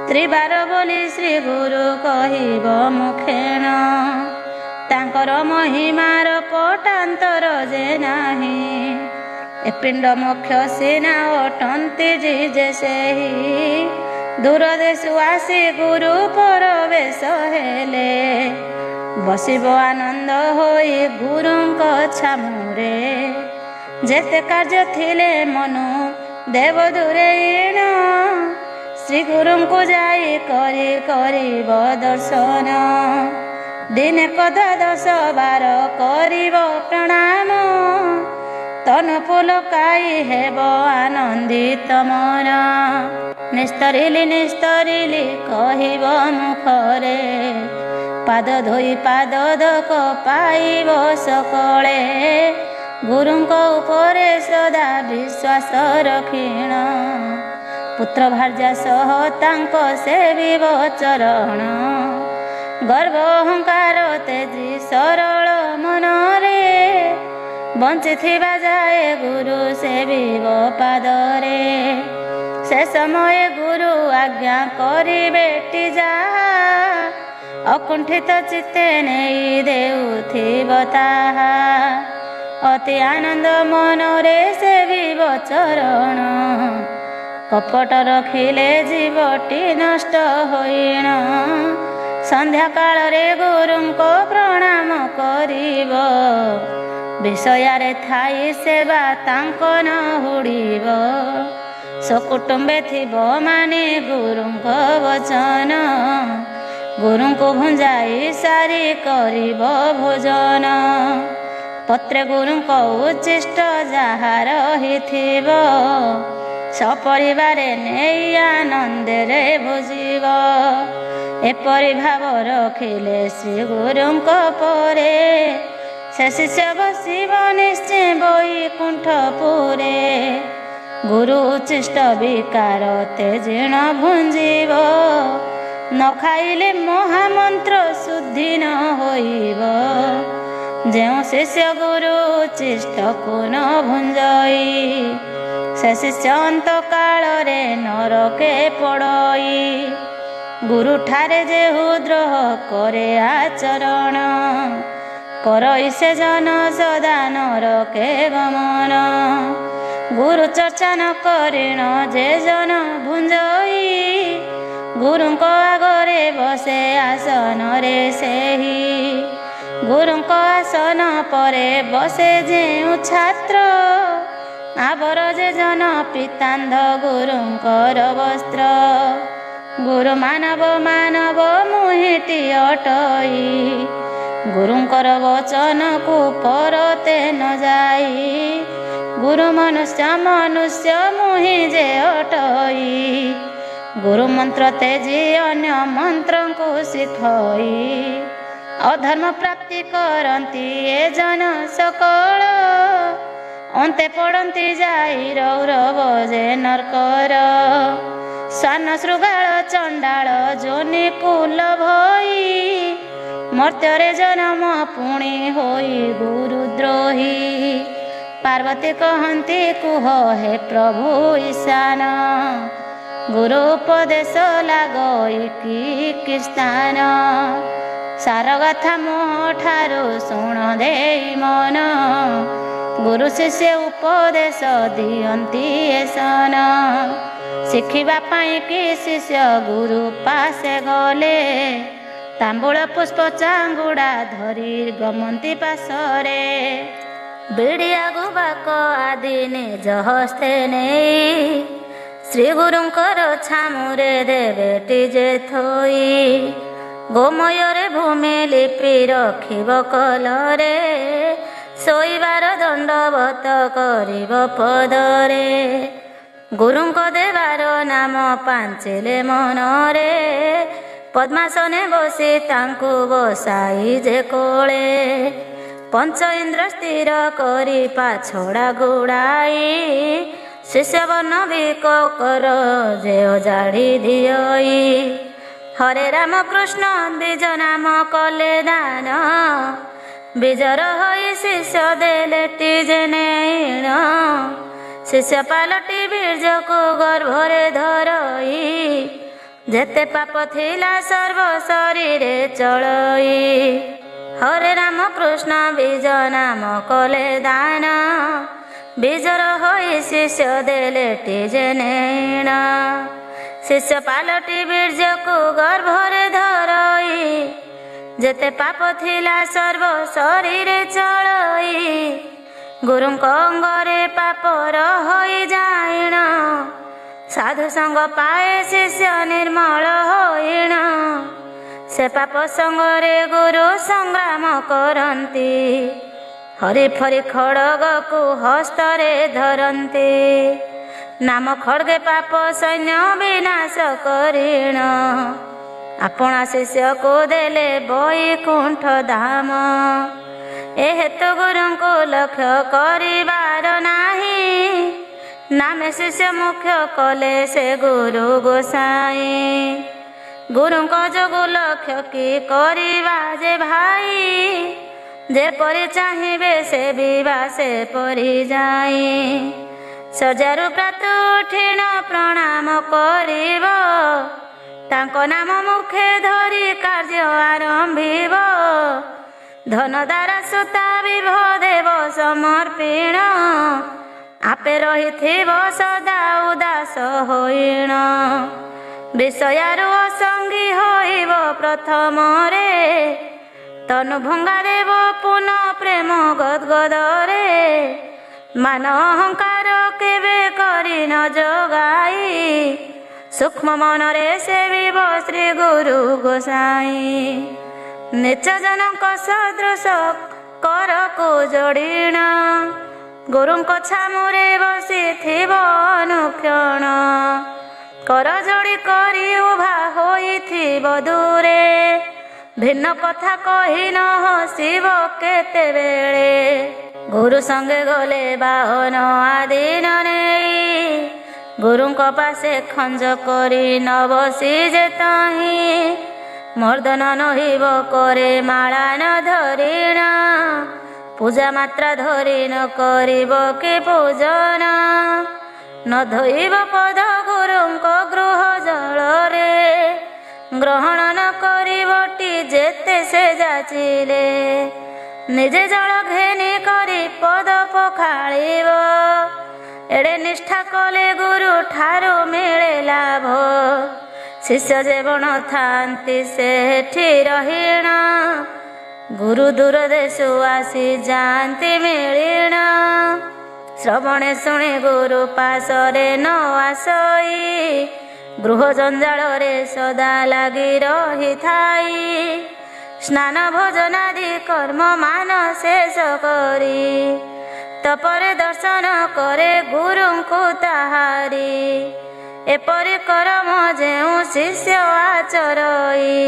ତ୍ରିବାର ବୋଲି ଶ୍ରୀ ଗୁରୁ କହିବ ମୁଖେଣ। ତାଙ୍କର ମହିମାର ପଟାନ୍ତର ଯେ ନାହିଁ, ଏ ପିଣ୍ଡ ମୋକ୍ଷ ସିନା ଅଟନ୍ତି ଯେ ସେହି। ଦୂର ଦେଶୁ ଆସି ଗୁରୁ ପରବେଶ ହେଲେ, ବସିବ ଆନନ୍ଦ ହୋଇ ଗୁରୁଙ୍କ ଛାମୁରେ। ଯେତେ କାର୍ଯ୍ୟ ଥିଲେ ମନୁ ଦେବ ଦୂରେଇଣ, ଶ୍ରୀ ଗୁରୁଙ୍କୁ ଯାଇ କରିବ ଦର୍ଶନ। ଦିନେ ଦ୍ୱାଦଶ ବାର କରିବ ପ୍ରଣାମ, ତନୁ ପୁଲକାଇ ହେବ ଆନନ୍ଦିତ ମନ। ନିସ୍ତରିଲି କହିବ ମୁଖରେ, ପାଦ ଧୋଇ ପାଦ ଦକ ପାଇବ ସକଳେ। ଗୁରୁଙ୍କ ଉପରେ ସଦା ବିଶ୍ୱାସ ରଖିଣ, ପୁତ୍ର ଭାର୍ଯ୍ୟା ସହ ତାଙ୍କ ସେବିବ ଚରଣ। ଗର୍ବ ଅହଙ୍କାର ତେଜି ସରଳ ମନରେ, ବଞ୍ଚିଥିବା ଯାଏ ଗୁରୁ ସେବିବ ପାଦରେ। ସେ ସମୟ ଗୁରୁ ଆଜ୍ଞା କରିବେଟି ଯାହା, ଅକୁଣ୍ଠିତ ଚିତ୍ତେ ନେଇ ଦେଉଥିବ ତାହା। ଅତି ଆନନ୍ଦ ମନରେ ସେବିବ ଚରଣ, କପଟ ରଖିଲେ ଜୀବଟି ନଷ୍ଟ ହୋଇଣ। ସନ୍ଧ୍ୟା କାଳରେ ଗୁରୁଙ୍କ ପ୍ରଣାମ କରିବ, ବିଷୟରେ ଥାଇ ସେବା ତାଙ୍କ ନ ହୁଡ଼ିବ। ସକୁଟୁମ୍ବେ ଥିବ ମାନେ ଗୁରୁଙ୍କ ବଚନ, ଗୁରୁଙ୍କୁ ଭୁଞ୍ଜାଇ ସାରି କରିବ ଭୋଜନ। ପତ୍ରେ ଗୁରୁଙ୍କ ଉଚ୍ଚିଷ୍ଟ ଯାହା ରହିଥିବ, ସପରିବାରେ ନେଇ ଆନନ୍ଦରେ ଭୋଜିବ। ଏପରି ଭାବ ରଖିଲେ ଶ୍ରୀ ଗୁରୁଙ୍କ ପରେ, ସେ ଶିଷ୍ୟ ବସିବ ନିଶ୍ଚୟ ବୈକୁଣ୍ଠପୁରେ। ଗୁରୁ ଉଚ୍ଚିଷ୍ଟ ବିକାର ତେଜିଣ ଭୁଞ୍ଜିବ, ନ ଖାଇଲେ ମହାମନ୍ତ୍ର ଶୁଦ୍ଧି ନ ହୋଇବ। ଯେଉଁ ଶିଷ୍ୟ ଗୁରୁ ଉଚ୍ଚିଷ୍ଟକୁ ନ ଭୁଞ୍ଜଇ, ସେ ଶିଷ୍ୟ ଅନ୍ତ କାଳରେ ନରକେ ପଡ଼ଇ। ଗୁରୁଠାରେ ଯେ ଦ୍ରୋହ କରେ ଆଚରଣ, କରଇ ସେ ଜନ ସଦା ନରକେ ଗମନ। ଗୁରୁ ଚର୍ଚ୍ଚା ନ କରିଣ ଯେ ଜନ ଭୁଞ୍ଜଇ, ଗୁରୁଙ୍କ ଆଗରେ ବସେ ଆସନରେ ସେହି। ଗୁରୁଙ୍କ ଆସନ ପରେ ବସେ ଯେଉଁ ଛାତ୍ର, ଆବର ଯେ ଜନ ପିତାନ୍ଧ ଗୁରୁଙ୍କର ବସ୍ତ୍ର। ଗୁରୁ ମାନବ ମୁହିଁଟି ଅଟଇ, ଗୁରୁଙ୍କର ବଚନକୁ ପରତେ ନ ଯାଇ। ଗୁରୁ ମନୁଷ୍ୟ ମୁହିଁ ଯେ ଅଟଇ, ଗୁରୁ ମନ୍ତ୍ର ତେଜି ଅନ୍ୟ ମନ୍ତ୍ରଙ୍କୁ ଶିଖଇ। ଅଧର୍ମ ପ୍ରାପ୍ତି କରନ୍ତି ଏ ଜନ ସକଳ, ଅନ୍ତେ ପଡ଼ନ୍ତି ଯାଇ ରୌରବ ଯେ ନର୍କର। ଶ୍ୱାନ ଶୃଗାଳ ଚଣ୍ଡାଳ ଯୋନି କୁଲ ଭଇ, ମର୍ତ୍ତ୍ୟରେ ଜନମ ପୁଣି ହୋଇ ଗୁରୁଦ୍ରୋହୀ। ପାର୍ବତୀ କହନ୍ତି କୁହ ହେ ପ୍ରଭୁ ଈଶାନ, ଗୁରୁ ଉପଦେଶ ଲାଗଇ କି ସ୍ଥାନ। ସାରଗାଥା ମୋ ଠାରୁ ଶୁଣ ଦେଇ ମନ, ଗୁରୁ ଶିଷ୍ୟ ଉପଦେଶ ଦିଅନ୍ତି ଏସନ। ଶିଖିବା ପାଇଁ କି ଶିଷ୍ୟ ଗୁରୁ ପାଶେ ଗଲେ, ତାମ୍ବୁଳ ପୁଷ୍ପ ଚାଙ୍ଗୁଡ଼ା ଧରି ଗମନ୍ତି ପାଶରେ। ବିଡ଼ିଆ ଗୁବାକ ଆଦି ନିଜ ହସ୍ତେ ନେଇ, ଶ୍ରୀ ଗୁରୁଙ୍କର ଛାମୁରେ ଦେବେଟି ଯେ ଥୋଇ। ଗୋମୟରେ ଭୂମି ଲିପି ରଖିବ କଲରେ, ଶୋଇବାର ଦଣ୍ଡବତ କରିବ ପଦରେ। ଗୁରୁଙ୍କ ଦେବାର ନାମ ପାଞ୍ଚିଲେ ମନରେ, ପଦ୍ମାସନେ ବସି ତାଙ୍କୁ ବସାଇ ଯେ କୋଳେ। ପଞ୍ଚ ଇନ୍ଦ୍ର ସ୍ଥିର କରି ପାଛଡ଼ା ଗୁଡ଼ାଇ, ଶିଷ୍ୟବର୍ଣ୍ଣ ବିକର ଯେ ଅଜାଡ଼ି ଦିଅଇ। ହରେ ରାମ କୃଷ୍ଣ ଦ୍ୱିଜ ନାମ କଲେ ଦାନ, ବିଜର ହୋଇ ଶିଷ୍ୟ ଦେଲେଟି ଯେ ନେଇଣ। ଶିଷ୍ୟ ପାଲଟି ବୀର୍ଯ୍ୟକୁ ଗର୍ଭରେ ଧରଇ, ଯେତେ ପାପ ଥିଲା ସର୍ବ ଶରୀରେ ଚଳଇ। ହରେ ରାମ କୃଷ୍ଣ ବୀଜ ନାମ କଲେ ଦାନ, ବୀଜର ହୋଇ ଶିଷ୍ୟ ଦେଲେ ଟିଜେ ନେଣ। ଶିଷ୍ୟ ପାଲଟି ବୀର୍ଯ୍ୟକୁ ଗର୍ଭରେ ଧରଇ, ଯେତେ ପାପ ଥିଲା ସର୍ବ ଶରୀରେ ଚଳଇ। ଗୁରୁଙ୍କ ଅଙ୍ଗରେ ପାପର ହୋଇ ଯାଇଣ, ସାଧୁ ସଙ୍ଗ ପାଏ ଶିଷ୍ୟ ନିର୍ମଳ ହୋଇଣ। ସେ ପାପ ସଙ୍ଗରେ ଗୁରୁ ସଂଗ୍ରାମ କରନ୍ତି, ହରି ଫରି ଖଡ଼ଗକୁ ହସ୍ତରେ ଧରନ୍ତି। ନାମ ଖଡ଼୍ଗେ ପାପ ସୈନ୍ୟ ବିନାଶ କରିଣ, ଆପଣା ଶିଷ୍ୟକୁ ଦେଲେ ବୈକୁଣ୍ଠ ଧାମ। ଏ ହେତୁ ଗୁରୁଙ୍କୁ ଲକ୍ଷ୍ୟ କରିବାର ନାହିଁ, ନାମେ ଶିଷ୍ୟ ମୁଖ୍ୟ କଲେ ସେ ଗୁରୁ ଗୋସାଇଁ। ଗୁରୁଙ୍କ ଯୋଗୁ ଲକ୍ଷ୍ୟ କି କରିବା ଯେ ଭାଇ, ଯେପରି ଚାହିଁବେ ସେ ବିବା ସେପରି ଯାଇ। ସଜାରୁ ପ୍ରାତ ଉଠିଣ ପ୍ରଣାମ କରିବ, ତାଙ୍କ ନାମ ମୁଖେ ଧରି କାର୍ଯ୍ୟ ଆରମ୍ଭିବ। ଧନ ଦ୍ୱାରା ସୁତା ବିଭ ଦେବ ସମର୍ପିଣ, ଆପେ ରହିଥିବ ସଦା ଉଦାସ ହୋଇଣ। ବିଷୟାରୁ ଅସଙ୍ଗୀ ହୋଇବ ପ୍ରଥମରେ, ତନୁ ଭଙ୍ଗା ଦେବ ପୁନଃ ପ୍ରେମ ଗଦଗଦରେ। ମାନ ଅହଙ୍କାର କେବେ କରି ନ ଯୋଗାଇ, ସୂକ୍ଷ୍ମ ମନରେ ସେବିବ ଶ୍ରୀ ଗୁରୁ ଗୋସାଇଁ। ନିଚ ଜନଙ୍କ ସଦୃଶ କରକୁ ଯୋଡ଼ିଣ, ଗୁରୁଙ୍କ ଛାମୁରେ ବସିଥିବ ଅନୁକ୍ଷଣ। କର ଯୋଡ଼ି କରି ଉଭା ହୋଇଥିବ ଦୂରେ, ଭିନ୍ନ କଥା କହି ନ ହସିବ କେତେବେଳେ। ଗୁରୁ ସଙ୍ଗେ ଗଲେ ବାହନ ଆଦିନ ନେଇ, ଗୁରୁଙ୍କ ପାଶେ ଖଞ୍ଜ କରି ନ ବସି ଯେ ତହିଁ। ମର୍ଦନ ନହିବ କରେ ମାଳା ନ ଧରିଣ, ପୂଜା ମାତ୍ରା ଧରି ନ କରିବ କି ପୂଜନ। ନ ଧୋଇବ ପଦ ଗୁରୁଙ୍କ ଗୃହ ଜଳରେ, ଗ୍ରହଣ ନ କରିବଟି ଯେତେ ସେ ଯାଚିଲେ। ନିଜେ ଜଳ ଘେନି କରି ପଦ ପଖାଳିବ, ଏଡ଼େ ନିଷ୍ଠା କଲେ ଗୁରୁ ଠାରୁ ମିଳେ ଲାଭ। ଶିଷ୍ୟ ଯେବଣ ଥାନ୍ତି ସେଠି ରହିଣ, ଗୁରୁ ଦୂର ଦେଶୁ ଆସି ଯାଆନ୍ତି ମିଳିଣ। ଶ୍ରବଣେ ଶୁଣି ଗୁରୁ ପାଶରେ ନ ଆସଇ, ଗୃହ ଜଞ୍ଜାଳରେ ସଦା ଲାଗି ରହିଥାଇ। ସ୍ନାନ ଭୋଜନାଦି କର୍ମ ମାନ ଶେଷ କରି, ତପରେ ଦର୍ଶନ କରେ ଗୁରୁଙ୍କୁ ତାହାରି। ଏପରି କରମ ଯେଉଁ ଶିଷ୍ୟ ଆଚରଇ,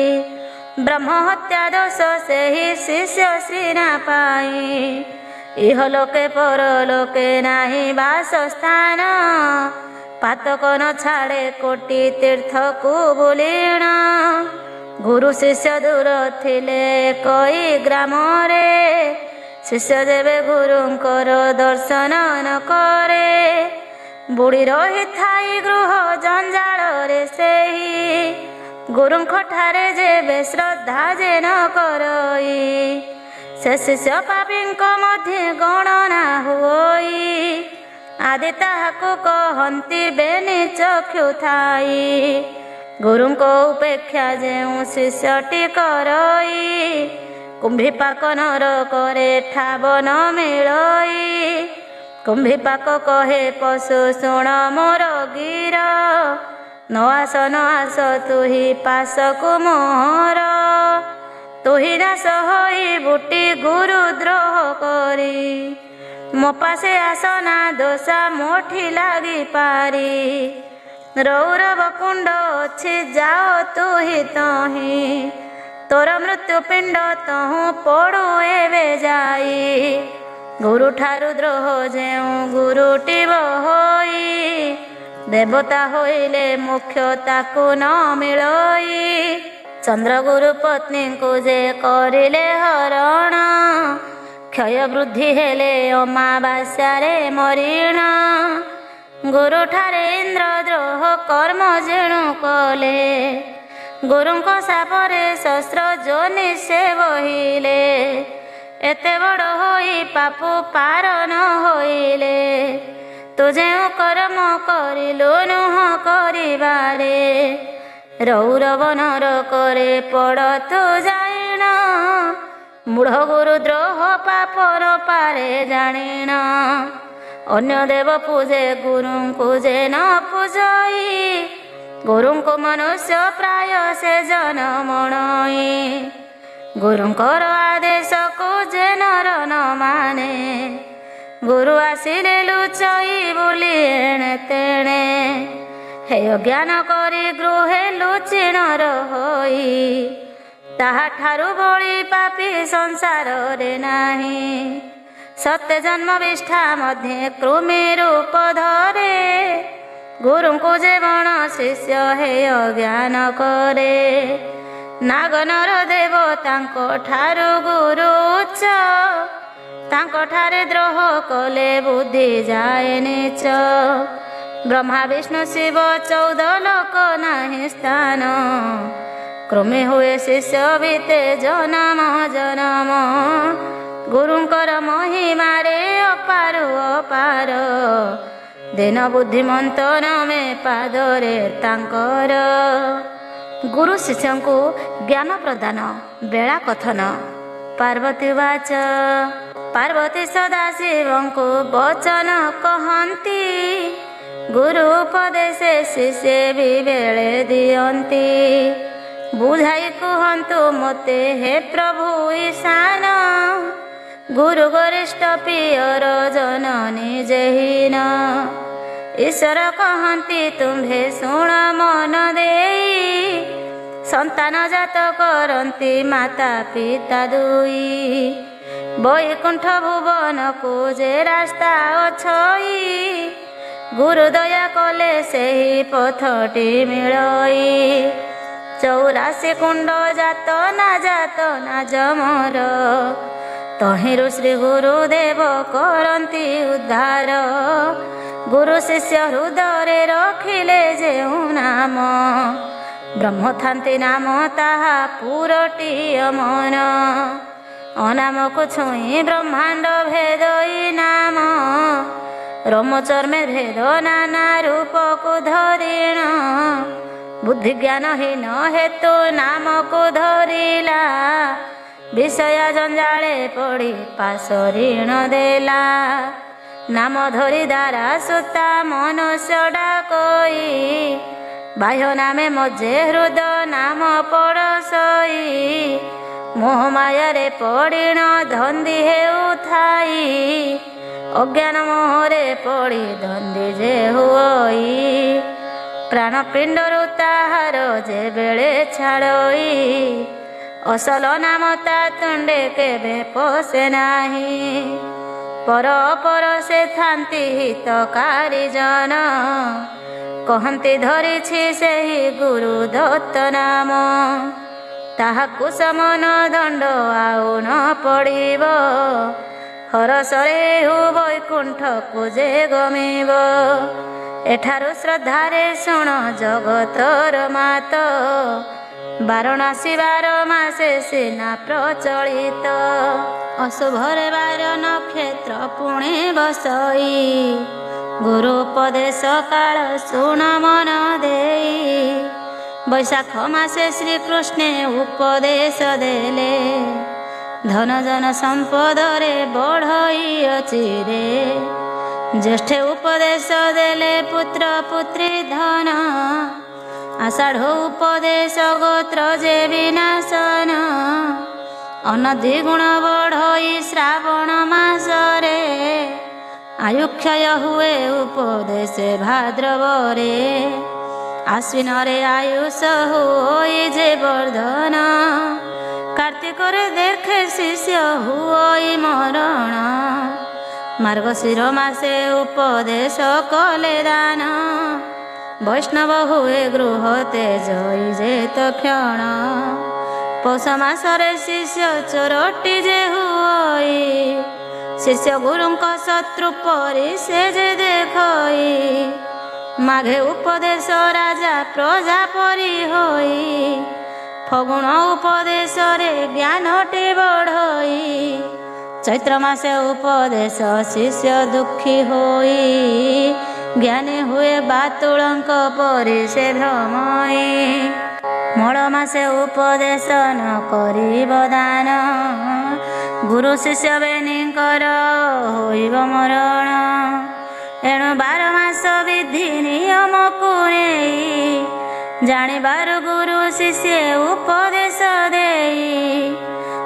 ବ୍ରହ୍ମ ହତ୍ୟା ଦୋଷ ସେହି ଶିଷ୍ୟ ଶ୍ରୀନା ପାଇ। ଇହଲୋକେ ପରଲୋକେ ନାହିଁ ବାସସ୍ଥାନ, ପାତକ ନ ଛାଡ଼େ କୋଟି ତୀର୍ଥକୁ ବୁଲିଣ। ଗୁରୁ ଶିଷ୍ୟ ଦୂର ଥିଲେ କଇ ଗ୍ରାମରେ, ଶିଷ୍ୟ ଯେବେ ଗୁରୁଙ୍କର ଦର୍ଶନ ନ କରେ। ବୁଡ଼ି ରହିଥାଇ ଗୃହ ଜଞ୍ଜାଳରେ ସେହି, ଗୁରୁଙ୍କ ଠାରେ ଯେବେ ଶ୍ରଦ୍ଧା ଯେ ନ କରଇ। ସେ ଶିଷ୍ୟ ପାପୀଙ୍କ ମଧ୍ୟ ଗଣନା ହୁଅଇ, ଆଦି ତାହାକୁ କହନ୍ତି ବେନି ଚକ୍ଷୁ ଥାଇ। ଗୁରୁଙ୍କ ଉପେକ୍ଷା ଯେଉଁ ଶିଷ୍ୟଟି କରଇ, କୁମ୍ଭୀପାକ ନରକରେ ଠାବ ନ ମିଳଇ। କୁମ୍ଭୀପାକ କହେ ପଶୁ ଶୁଣ ମୋର ଗିର, ନ ଆସ ନ ଆସ ତୁହି ପାଶକୁ ମୋହର। ତୁହି ନାଶ ହୋଇ ବୁଟି ଗୁରୁ ଦ୍ରୋହ କରି, ମୋ ପାଶେ ଆସନା ଦୋଷା ମୋଠି ଲାଗି ପାରି। ରୌରବ କୁଣ୍ଡ ଅଛି ଯାଅ ତୁହି ତହିଁ, ତୋର ମୃତ୍ୟୁ ପିଣ୍ଡ ତହୁଁ ପଡ଼ୁ ଏବେ ଯାଇ। ଗୁରୁ ଠାରୁ ଦ୍ରୋହ ଯେଉଁ ଗୁରୁଟିବ ହୋଇ, ଦେବତା ହୋଇଲେ ମୁଖ୍ୟ ତାକୁ ନ ମିଳଇ। ଚନ୍ଦ୍ରଗୁରୁ ପତ୍ନୀଙ୍କୁ ଯେ କରିଲେ ହରଣ, କ୍ଷୟ ବୃଦ୍ଧି ହେଲେ ଅମାବାସ୍ୟାରେ ମରିଣ। ଗୁରୁଠାରେ ଇନ୍ଦ୍ରଦ୍ରୋହ କର୍ମ ଯେଣୁ କଲେ। ଗୁରୁଙ୍କ ଶାପରେ ଶସ୍ତ୍ର ଯୋନି ସେ ବହିଲେ। ଏତେ ବଡ଼ ହୋଇ ପାପ ପାର ନ ହୋଇଲେ। ତୁ ଯେଉଁ କର୍ମ କରିଲୁ ନୁହଁ କରିବାରେ। ରୌରବ ନରକରେ ପଡ଼ ତୁ ଯାଇଣ। ମୂଢ଼ ଗୁରୁ ଦ୍ରୋହ ପାପର ପାରେ ଜାଣିଣ। ଅନ୍ୟ ଦେବ ପୂଜେ ଗୁରୁଙ୍କୁ ଯେ ନ ପୂଜଇ। ଗୁରୁଙ୍କୁ ମନୁଷ୍ୟ ପ୍ରାୟ ସେ ଜନମଣଇ। ଗୁରୁଙ୍କର ଆଦେଶକୁ ଯେ ନର ନ ମାନେ। ଗୁରୁ ଆସିଲେ ଲୁଚଇ ବୁଲି ଏଣେ ତେଣେ। ହେୟ ଜ୍ଞାନ କରି ଗୃହେ ଲୁଚି ନର ହୋଇ। ତାହାଠାରୁ ବଳି ପାପୀ ସଂସାରରେ ନାହିଁ। ସତ୍ୟ ଜନ୍ମ ବିଷ୍ଠା ମଧ୍ୟେ କୃମି ରୂପ ଧରେ। ଗୁରୁଙ୍କୁ ଯେ ବଣ ଶିଷ୍ୟ ହେୟ ଜ୍ଞାନ କରେ। ନାଗନର ଦେବ ତାଙ୍କ ଠାରୁ ଗୁରୁ ଉଚ୍ଚ। ତାଙ୍କଠାରେ ଦ୍ରୋହ କଲେ ବୁଦ୍ଧି ଯାଏ ନୀଚ। ବ୍ରହ୍ମା ବିଷ୍ଣୁ ଶିବ 14 ଲୋକ ନାହିଁ ସ୍ଥାନ। କୃମି ହୁଏ ଶିଷ୍ୟ ବିତେ ଜନମ ଜନମ। ଗୁରୁଙ୍କର ମହିମାରେ ଅପାରୁ ଅପାର। ଦିନ ବୁଦ୍ଧିମନ୍ତ ନମେ ପାଦରେ ତାଙ୍କର। ଗୁରୁ ଶିଷ୍ୟଙ୍କୁ ଜ୍ଞାନ ପ୍ରଦାନ ବେଳା କଥନ। ପାର୍ବତୀ ବାଚ ପାର୍ବତୀ ସଦାଶିବଙ୍କୁ ବଚନ କହନ୍ତି। ଗୁରୁ ଉପଦେଶେ ଶିଷ୍ୟ ବି ବେଳେ ଦିଅନ୍ତି। ବୁଝାଇ କୁହନ୍ତୁ ମୋତେ ହେ ପ୍ରଭୁ ଈଶାନ। ଗୁରୁ ଗରିଷ୍ଠ ପିୟର ଜନନୀ ଯେହୀନ। ଈଶ୍ୱର କହନ୍ତି ତୁମ୍ଭେ ଶୁଣ ମନ ଦେଇ। ସନ୍ତାନ ଜାତ କରନ୍ତି ମାତା ପିତା ଦୁଇ। ବୈକୁଣ୍ଠ ଭୁବନକୁ ଯେ ରାସ୍ତା ଅଛଇ। ଗୁରୁ ଦୟା କଲେ ସେହି ପଥଟି ମିଳଇ। 84 କୁଣ୍ଡ ଜାତ ନା ଯମର। ତହିଁରୁ ଶ୍ରୀ ଗୁରୁଦେବ କରନ୍ତି ଉଦ୍ଧାର। ଗୁରୁ ଶିଷ୍ୟ ହୃଦୟରେ ରଖିଲେ ଯେଉଁ ନାମ। ବ୍ରହ୍ମ ଥାନ୍ତି ନାମ ତାହା ପୁରଟିଏ ମନ। ଅନାମକୁ ଛୁଇଁ ବ୍ରହ୍ମାଣ୍ଡ ଭେଦଇ ନାମ। ରୋମ ଚର୍ମେ ଭେଦ ନାନା ରୂପକୁ ଧରିଣ। ବୁଦ୍ଧି ଜ୍ଞାନ ହୀନ ହେତୁ ନାମକୁ ଧରିଲା। ବିଷୟ ଜଞ୍ଜାଳେ ପଡ଼ି ପାଶ ଋଣ ଦେଲା। ନାମ ଧରି ଦାରା ସୁତା ମନୁଷ୍ୟ ଡାକଇ। ବାହ୍ୟ ନାମେ ମଜେ ହୃଦ ନାମ ପଡ଼ସଇ। ମୋହମାୟାରେ ପଡ଼ିଣ ଧନ୍ଦି ହେଉଥାଇ। ଅଜ୍ଞାନ ମୋହରେ ପଡ଼ି ଧନ୍ଦି ଯେ ହୁଅଇ। ପ୍ରାଣପିଣ୍ଡରୁ ତାହାର ଯେ ବେଳେ ଛାଡ଼ଇ। ଅସଲ ନାମ ତା ତୁଣ୍ଡେ କେବେ ପଶେ ନାହିଁ। ପର ଅପର ସେ ଥାନ୍ତି ହିତକାରୀ ଜନ। କହନ୍ତି ଧରିଛି ସେହି ଗୁରୁ ଦତ୍ତ ନାମ। ତାହାକୁ ସମନ ଦଣ୍ଡ ଆଉ ନ ପଡ଼ିବ। ହରସରେ ହୁ ବୈକୁଣ୍ଠକୁ ଯେ ଗମିବ। ଏଠାରୁ ଶ୍ରଦ୍ଧାରେ ଶୁଣ ଜଗତର ମାତ। ବାରଣାସୀ 12 ମାସେ ସିନା ପ୍ରଚଳିତ। ଅଶୁଭରେ 12 ନକ୍ଷତ୍ର ପୁଣି ବସଇ। ଗୁରୁ ଉପଦେଶ କାଳ ଶୁଣ ମନ ଦେଇ। ବୈଶାଖ ମାସେ ଶ୍ରୀକୃଷ୍ଣ ଉପଦେଶ ଦେଲେ। ଧନ ଜନ ସମ୍ପଦରେ ବଢ଼ଇ ଅଚିରେ। ଜ୍ୟେଷ୍ଠ ଉପଦେଶ ଦେଲେ ପୁତ୍ର ପୁତ୍ରୀ ଧନ। ଆଷାଢ଼ ଉପଦେଶ ଗୋତ୍ର ଯେ ବିନାଶନ। ଅନଧିଗୁଣ ବଢ଼ଇ ଶ୍ରାବଣ ମାସରେ। ଆୟୁକ୍ଷୟ ହୁଏ ଉପଦେଶ ଭାଦ୍ରବରେ। ଆଶ୍ୱିନରେ ଆୟୁଷ ହୋଇ ଯେ ବର୍ଦ୍ଧନ। କାର୍ତ୍ତିକରେ ଦେଖେ ଶିଷ୍ୟ ହୁଅଇ ମରଣ। ମାର୍ଗଶିର ମାସେ ଉପଦେଶ କଲେ ଦାନ। ବୈଷ୍ଣବ ହୁଏ ଗୃହ ତେଜଇ ଯେ ତକ୍ଷଣ। ପୌଷ ମାସରେ ଶିଷ୍ୟ 14ଟି ଯେ ହୁଅ। ହୋଇ ଶିଷ୍ୟ ଗୁରୁଙ୍କ ଶତ୍ରୁ ପରି ସେ ଯେ ଦେଖଇ ମାଘେ ଉପଦେଶ ରାଜା ପ୍ରଜା ପରି ହୋଇ ଫଗୁଣ ଉପଦେଶରେ ଜ୍ଞାନଟି ବଢ଼ଇ ଚୈତ୍ର ମାସେ ଉପଦେଶ ଶିଷ୍ୟ ଦୁଃଖୀ ହୋଇ ଜ୍ଞାନୀ ହୁଏ ବାତୁଳଙ୍କ ପରି ସେ ଭ୍ରମଇ ମଳ ମାସେ ଉପଦେଶ ନ କରିବ ଦାନ ଗୁରୁ ଶିଷ୍ୟ ବେନିଙ୍କର ହୋଇବ ମରଣ ଏଣୁ 12 ମାସ ବିଧି ନିୟମକୁ ନେଇ ଜାଣିବାରୁ ଗୁରୁ ଶିଷ୍ୟ ଉପଦେଶ ଦେଇ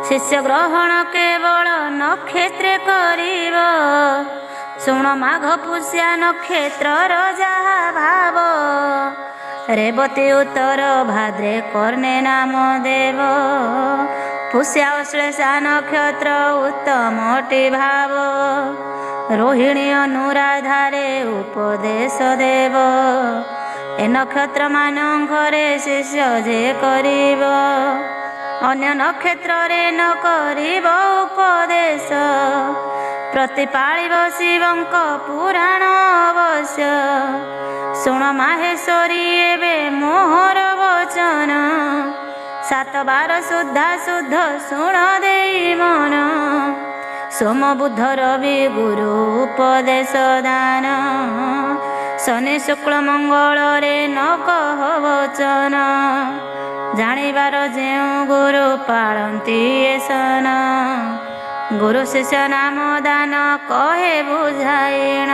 ଶିଷ୍ୟ ଗ୍ରହଣ କେବଳ ନକ୍ଷତ୍ରେ କରିବ ଶୁଣ ମାଘ ପୁଷ୍ୟା ନକ୍ଷତ୍ରର ଯାହା ଭାବ ରେବତୀ ଉତ୍ତର ଭାଦ୍ରେ କର୍ଣ୍ଣେ ନାମ ଦେବ ପୁଷ୍ୟା ଅଶ୍ଳେଷା ନକ୍ଷତ୍ର ଉତ୍ତମଟି ଭାବ ରୋହିଣୀ ଅନୁରାଧାରେ ଉପଦେଶ ଦେବ ଏ ନକ୍ଷତ୍ର ମାନଙ୍କରେ ଶିଷ୍ୟ ଯେ କରିବ ଅନ୍ୟ ନକ୍ଷତ୍ରରେ ନ କରିବ ଉପଦେଶ ପ୍ରତିପାଳିବ ଶିବଙ୍କ ପୁରାଣ ଅବଶ୍ୟ ଶୁଣ ମାହେଶ୍ୱରୀ ଏବେ ମୋହର ବଚନ 7 ବାର ସୁଦ୍ଧା ଶୁଦ୍ଧ ଶୁଣ ଦେଇ ମନ ସୋମ ବୁଧ ରବି ଗୁରୁ ଉପଦେଶ ଦାନ ଶନି ଶୁକ୍ଳ ମଙ୍ଗଳରେ ନ କହ ବଚନ ଜାଣିବାର ଯେଉଁ ଗୁରୁ ପାଳନ୍ତି ଏ ସନ ଗୁରୁ ଶିଷ୍ୟ ନାମ ଦାନ କହେ ବୁଝାଇଣ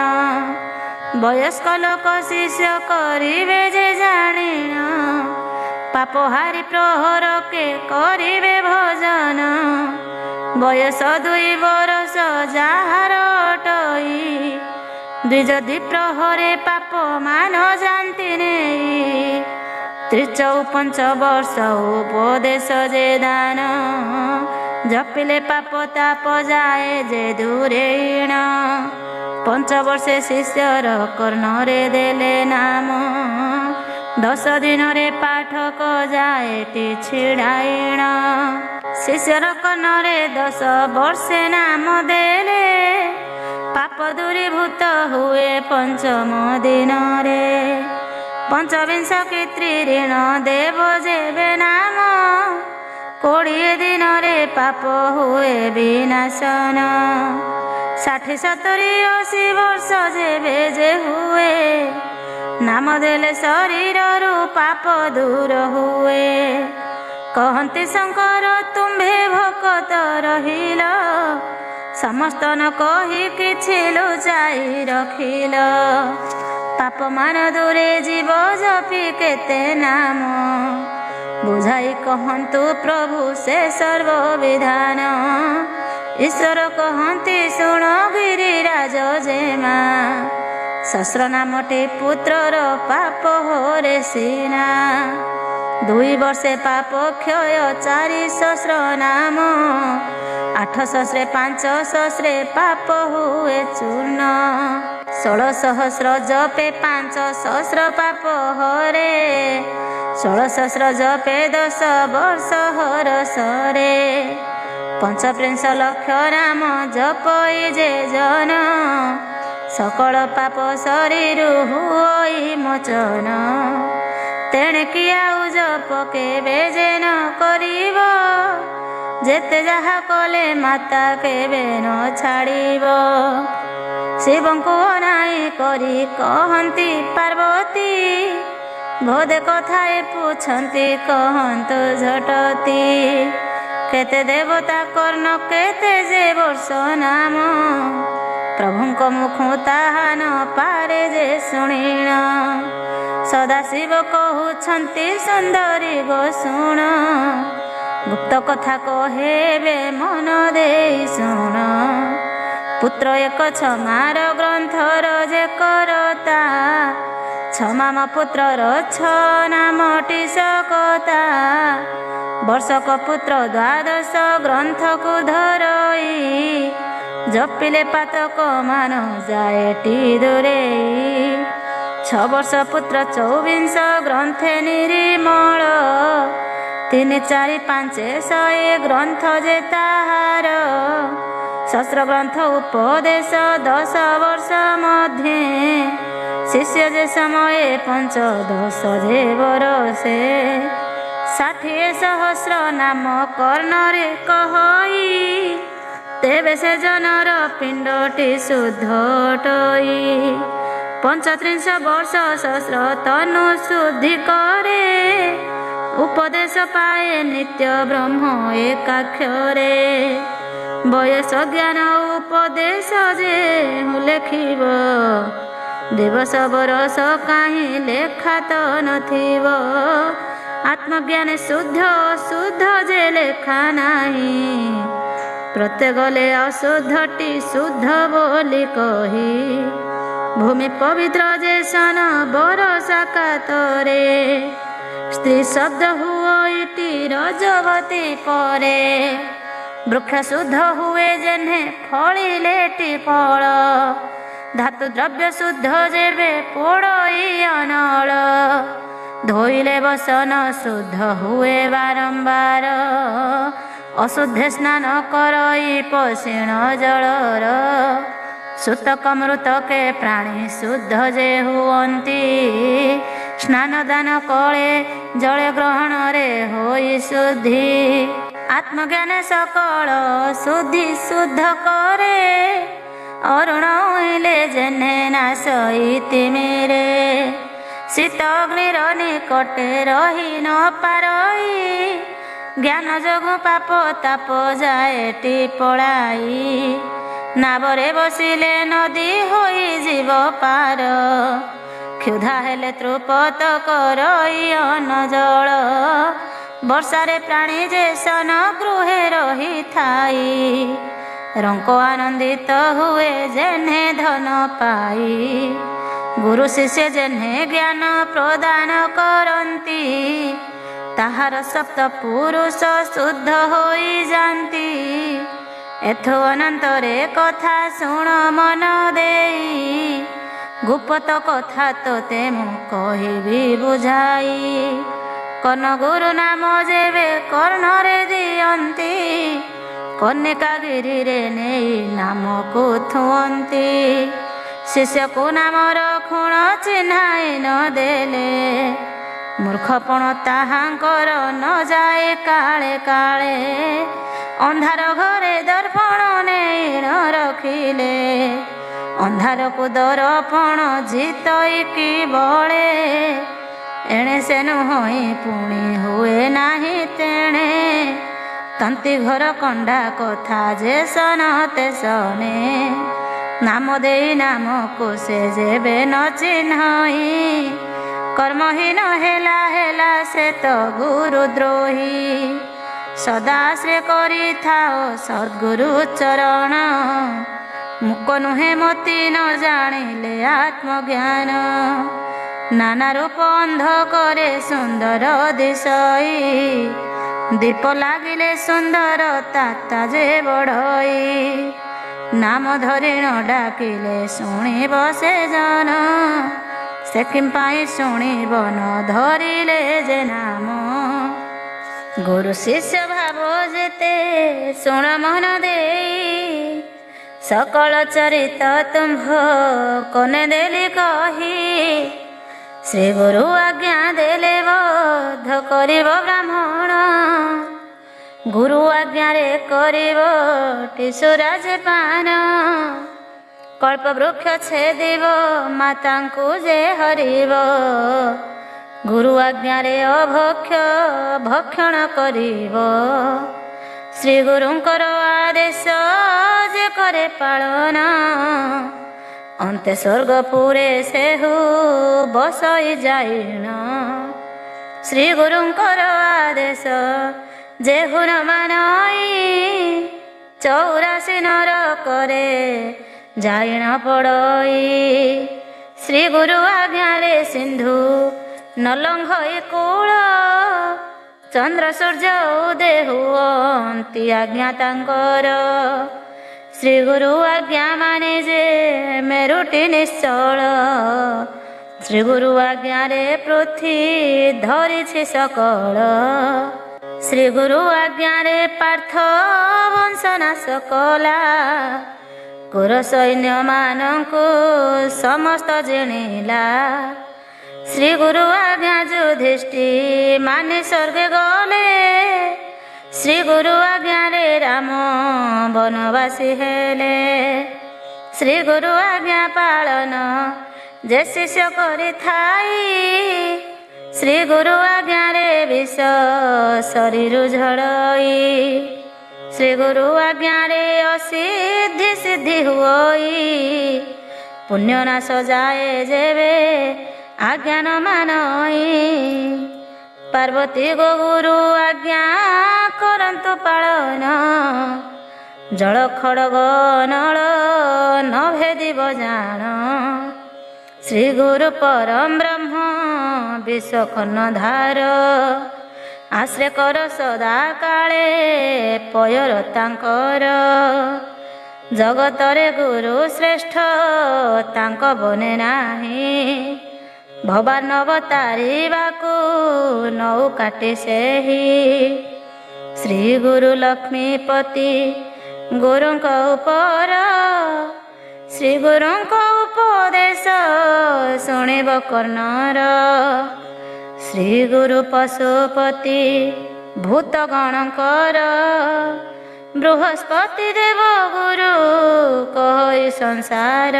ବୟସ୍କ ଲୋକ ଶିଷ୍ୟ କରିବେ ଯେ ଜାଣିଣ ପାପ ହାରି ପ୍ରହର କେ କରିବେ ଭଜନ ବୟସ 2 ବରଷ ଯାହାର ଅଟଇ ଦ୍ୱିଜଦି ପ୍ରହରେ ପାପ ମାନ ଜାନ୍ତି ନେଇ 3-5 ବର୍ଷ ଉପଦେଶ ଯେ ଦାନ ଜପିଲେ ପାପ ତାପ ଯାଏ ଯେ ଦୂରେଇଣ 5 ବର୍ଷେ ଶିଷ୍ୟର କର୍ଣ୍ଣରେ ଦେଲେ ନାମ 10 ଦିନରେ ପାଠକ ଯାଏଟି ଛିଡ଼ାଇଣ ଶିଷ୍ୟର କର୍ଣ୍ଣରେ 10 ବର୍ଷେ ନାମ ଦେଲେ ପାପ ଦୂରୀଭୂତ ହୁଏ 5ମ ଦିନରେ 25 କୀର୍ତ୍ତି ଋଣ ଦେବ ଯେବେ ନାମ 20 ଦିନରେ ପାପ ହୁଏ ବିନାଶନ 60, 70, 80 ବର୍ଷ ଯେବେ ଯେ ହୁଏ ନାମ ଦେଲେ ଶରୀରରୁ ପାପ ଦୂର ହୁଏ କହନ୍ତି ଶଙ୍କର ତୁମ୍ଭେ ଭକତ ରହିଲ ସମସ୍ତ ନ କହି କିଛି ଲୁଚାଇ ରଖିଲ ପାପ ମାନ ଦୂରେ ଯିବ ଜପି କେତେ ନାମ ବୁଝାଇ କହନ୍ତୁ ପ୍ରଭୁ ସେ ସର୍ବବିଧାନ ଈଶ୍ୱର କହନ୍ତି ଶୁଣ ଗିରିରାଜ ଯେମା ସହସ୍ର ନାମଟି ପୁତ୍ରର ପାପ ହରେ ସିନା 2 ବର୍ଷେ ପାପ କ୍ଷୟ 4 ସହସ୍ର ନାମ 8 ସହସ୍ରେ 5 ସହସ୍ରେ ପାପ ହୁଏ ଚୂର୍ଣ୍ଣ 16 ସହସ୍ର ଜପେ 5 ସହସ୍ର ପାପ ହରେ 16 ସହସ୍ର ଜପେ 10 ବର୍ଷ ହରସରେ 55 ଲକ୍ଷ ନାମ ଜପଇ ଯେ ଜନ ସକଳ ପାପ ଶରୀରୁ ହୁଇ ମୋଚନ ତେଣିକି ଆଉ ଜପ କେବେ ଯେ ନ କରିବ ଯେତେ ଯାହା କଲେ ମାତା କେବେ ନ ଛାଡ଼ିବ ଶିବଙ୍କୁ ଅନାଇ କରି କହନ୍ତି ପାର୍ବତୀ ବୋଧେ କଥାଏ ପୁଛନ୍ତି କହନ୍ତୁ ଝଟତି କେତେ ଦେବତା କର୍ଣ୍ଣ କେତେ ଯେ ବର୍ଷ ନାମ ପ୍ରଭୁଙ୍କ ମୁଖ ତାହା ନ ପାରେ ଯେ ଶୁଣିଣ ସଦାଶିବ କହୁଛନ୍ତି ସୁନ୍ଦରୀ ଗୋ ଶୁଣ ଗୁପ୍ତ କଥା କହେବେ ମନ ଦେଇ ଶୁଣ ପୁତ୍ର 1 ଛମାର ଗ୍ରନ୍ଥର ଯେ କରତା ଛମାମ ପୁତ୍ରର 6 ନାମଟି ସକତା ବର୍ଷକ ପୁତ୍ର 12 ଗ୍ରନ୍ଥକୁ ଧରଇ ଜପିଲେ ପାତକ ମାନ ଯାଏଟି ଦୂରେଇ 6 ବର୍ଷ ପୁତ୍ର 24 ଗ୍ରନ୍ଥେ ନିରିମଳ ତିନି ଚାରି ପାଞ୍ଚ ଶହେ ଗ୍ରନ୍ଥ ଯେ ତାହାର, ଶସ୍ତ୍ର ଗ୍ରନ୍ଥ ଉପଦେଶ 10 ବର୍ଷ ମଧ୍ୟେ, ଶିଷ୍ୟ ଯେ ସମୟେ ପଞ୍ଚଦଶ ଯେ ବରଷେ, 60,000 ନାମ କର୍ଣ୍ଣରେ କହଇ, ତେବେ ସେ ଜନର ପିଣ୍ଡଟି ଶୁଦ୍ଧ ଅଟଇ। 35 ବର୍ଷ ସହସ୍ର ତନୁ ଶୁଦ୍ଧି କରେ, ଉପଦେଶ ପାଏ ନିତ୍ୟ ବ୍ରହ୍ମ ଏକାକ୍ଷରେ। ବୟସ ଜ୍ଞାନ ଉପଦେଶ ଯେ ଲେଖିବ, ଦିବସ ବରଷ କାହିଁ ଲେଖା ତ ନଥିବ। ଆତ୍ମଜ୍ଞାନେ ଶୁଦ୍ଧ ଅଶୁଦ୍ଧ ଯେ ଲେଖା ନାହିଁ, ପ୍ରତ୍ୟେକ ଗଲେ ଅଶୁଦ୍ଧଟି ଶୁଦ୍ଧ ବୋଲି କହି। ଭୂମି ପବିତ୍ର ଯେ ସନ ବରଷା କାତରେ, ସ୍ତ୍ରୀ ଶବ୍ଦ ହୁଇଟି ରଜବତୀ ପରେ। ବୃକ୍ଷ ଶୁଦ୍ଧ ହୁଏ ଯେହ୍ନେ ଫଳିଲେଟି ଫଳ, ଧାତୁ ଦ୍ରବ୍ୟ ଶୁଦ୍ଧ ଯେବେ ପୋଡ଼ଇ ଅନଳ। ଧୋଇଲେ ବସନ ଶୁଦ୍ଧ ହୁଏ ବାରମ୍ବାର, ଅଶୁଦ୍ଧେ ସ୍ନାନ କରଇ ପଶିଣ ଜଳର। ସୂତକ ମୃତକେ ପ୍ରାଣୀ ଶୁଦ୍ଧ ଯେ ହୁଅନ୍ତି, ସ୍ନାନ ଦାନ କଳେ ଜଳେ ଗ୍ରହଣରେ ହୋଇ ଶୁଦ୍ଧି। ଆତ୍ମଜ୍ଞାନେ ସକଳ ଶୁଦ୍ଧି ଶୁଦ୍ଧ କରେ, ଅରୁଣ ଉଇଁଲେ ଯେହ୍ନେ ନାଶ ଇତିମିରେ। ଶୀତ ଅଗ୍ନିର ନିକଟେ ରହି ନ ପାରଇ, ଜ୍ଞାନ ଯୋଗୁଁ ପାପ ତାପ ଯାଏଟି ପଳାଇ। ନାବରେ ବସିଲେ ନଦୀ ହୋଇ ଯିବ ପାର, କ୍ଷୁଧା ହେଲେ ତୃପତ କରଇ ଅନ୍ନ ଜଳ। ବର୍ଷାରେ ପ୍ରାଣୀ ଯେ ସନ ଗୃହେ ରହିଥାଇ, ରଙ୍କ ଆନନ୍ଦିତ ହୁଏ ଯେହ୍ନେ ଧନ ପାଇ। ଗୁରୁ ଶିଷ୍ୟ ଯେହ୍ନେ ଜ୍ଞାନ ପ୍ରଦାନ କରନ୍ତି, ତାହାର ସପ୍ତ ପୁରୁଷ ଶୁଦ୍ଧ ହୋଇଯାନ୍ତି। ଏଥୁ ଅନନ୍ତରେ କଥା ଶୁଣ ମନ ଦେଇ, ଗୁପ୍ତ କଥା ତୋତେ ମୁଁ କହିବି ବୁଝାଇ। କର୍ଣ୍ଣ ଗୁରୁ ନାମ ଯେବେ କର୍ଣ୍ଣରେ ଦିଅନ୍ତି, କନ୍ୟକା ଗିରିରେ ନେଇ ନାମକୁ ଥୁଅନ୍ତି। ଶିଷ୍ୟକୁ ନାମର ଖୁଣ ଚିହ୍ନାଇ ନ ଦେଲେ, ମୂର୍ଖପଣ ତାହାଙ୍କର ନ ଯାଏ କାଳେ କାଳେ। ଅନ୍ଧାର ଘରେ ଦର୍ପଣ ନେଇ ନ ରଖିଲେ, ଅନ୍ଧାରକୁ ଦରପଣ ଜିତଇ କି ବଳେ। ଏଣେ ସେ ନୁହଁ ପୁଣି ହୁଏ ନାହିଁ ତେଣେ, ତନ୍ତି ଘର କଣ୍ଡା କଥା ଯେ ସନ ତେସନେ। ନାମ ଦେଇ ନାମକୁ ସେ ଯେବେ ନ ଚିହ୍ନଇ, କର୍ମହୀନ ହେଲା ହେଲା ସେ ତ ଗୁରୁ ଦ୍ରୋହୀ। ସଦା ଆଶ୍ରୟ କରିଥାଅ ସଦ୍ଗୁରୁ ଚରଣ, ମୁକ ନୁହେଁ ମତି ନ ଜାଣିଲେ ଆତ୍ମଜ୍ଞାନ। ନାନା ରୂପ ଅନ୍ଧ କରେ ସୁନ୍ଦର ଦିଶଇ, ଦୀପ ଲାଗିଲେ ସୁନ୍ଦର ତାତା ଯେ ବଢ଼ଇ। ନାମ ଧରି ନ ଡାକିଲେ ଶୁଣିବ ସେ ଜନ, ସେ କିମ୍ପାଇଁ ଶୁଣିବ ନ ଧରିଲେ ଯେ ନାମ। ଗୁରୁ ଶିଷ୍ୟ ଭାବ ଯେତେ ଶୁଣ ମନ ଦେଇ, ସକଳ ଚରିତ ତୁମ୍ଭ କନେ ଦେଲି କହି। ଶ୍ରୀ ଗୁରୁ ଆଜ୍ଞା ଦେଲେ ବୋଧ କରିବ ବ୍ରାହ୍ମଣ, ଗୁରୁ ଆଜ୍ଞାରେ କରିବ ଟିସୁରାଜ ପାନ। କଳ୍ପ ବୃକ୍ଷ ଛେଦିବ ମାତାଙ୍କୁ ଯେ ହରିବ, ଗୁରୁ ଆଜ୍ଞାରେ ଅଭକ୍ଷ ଭକ୍ଷଣ କରିବ। ଶ୍ରୀ ଗୁରୁଙ୍କର ଆଦେଶ ଯେ କରେ ପାଳନ, ଅନ୍ତେ ସ୍ୱର୍ଗପୁରେ ସେହୁ ବସଇ ଯାଇଣ। ଶ୍ରୀ ଗୁରୁଙ୍କର ଆଦେଶ ଯେହୁ ନ ମାନଇ, 84 ନରକରେ ଯାଇଣ ପଡ଼ଇ। ଶ୍ରୀ ଗୁରୁ ଆଜ୍ଞାରେ ସିନ୍ଧୁ ନ ଲଙ୍ଘଇ କୂଳ, ଚନ୍ଦ୍ର ସୂର୍ଯ୍ୟ ଉଦୟ ହୁଅନ୍ତି ଆଜ୍ଞା ତାଙ୍କର। ଶ୍ରୀ ଗୁରୁ ଆଜ୍ଞା ମାନେ ଯେ ମେରୁଟି ନିଶ୍ଚଳ, ଶ୍ରୀ ଗୁରୁ ଆଜ୍ଞାରେ ପୃଥ୍ୱୀ ଧରିଛି ସକଳ। ଶ୍ରୀ ଗୁରୁ ଆଜ୍ଞାରେ ପାର୍ଥ ବଂଶ ନାଶ କଲା, କୁର ସୈନ୍ୟମାନଙ୍କୁ ସମସ୍ତ ଜିଣିଲା। ଶ୍ରୀ ଗୁରୁ ଆଜ୍ଞା ଯୁଧିଷ୍ଠି ମାନେ ସ୍ୱର୍ଗେ ଗଲେ, ଶ୍ରୀ ଗୁରୁ ଆଜ୍ଞାରେ ରାମ ବନବାସୀ ହେଲେ। ଶ୍ରୀ ଗୁରୁ ଆଜ୍ଞା ପାଳନ ଯେ ଶିଷ୍ୟ କରିଥାଇ, ଶ୍ରୀ ଗୁରୁ ଆଜ୍ଞାରେ ବିଷ ଶରୀରୁ ଝଡ଼ଇ। ଶ୍ରୀ ଗୁରୁ ଆଜ୍ଞାରେ ଅସିଦ୍ଧି ସିଦ୍ଧି ହୁଅଇ, ପୁଣ୍ୟ ନାଶ ଯାଏ ଯେବେ ଆଜ୍ଞା ନ ମାନଇ। ପାର୍ବତୀ ଗୋ ଗୁରୁ ଆଜ୍ଞା କରନ୍ତୁ ପାଳନ, ଜଳ ଖଡ଼ଗ ନଳ ନ ଭେଦିବ ଜାଣ। ଶ୍ରୀ ଗୁରୁ ପରମ ବ୍ରହ୍ମ ବିଶ୍ୱ କର୍ଣ୍ଣଧାର, ଆଶ୍ରୟ କର ସଦା କାଳେ ପୟର ତାଙ୍କର। ଜଗତରେ ଗୁରୁ ଶ୍ରେଷ୍ଠ ତାଙ୍କ ବନେ ନାହିଁ, ଭବାନବ ତାରିବାକୁ ନଉ କାଟି ସେହି। ଶ୍ରୀ ଗୁରୁ ଲକ୍ଷ୍ମୀପତି ଗୁରୁଙ୍କ ଉପର, ଶ୍ରୀ ଗୁରୁଙ୍କ ଉପଦେଶ ଶୁଣିବ କର୍ଣ୍ଣର। ଶ୍ରୀ ଗୁରୁ ପଶୁପତି ଭୂତ ଗଣଙ୍କର, ବୃହସ୍ପତି ଦେବ ଗୁରୁ କହି ସଂସାର।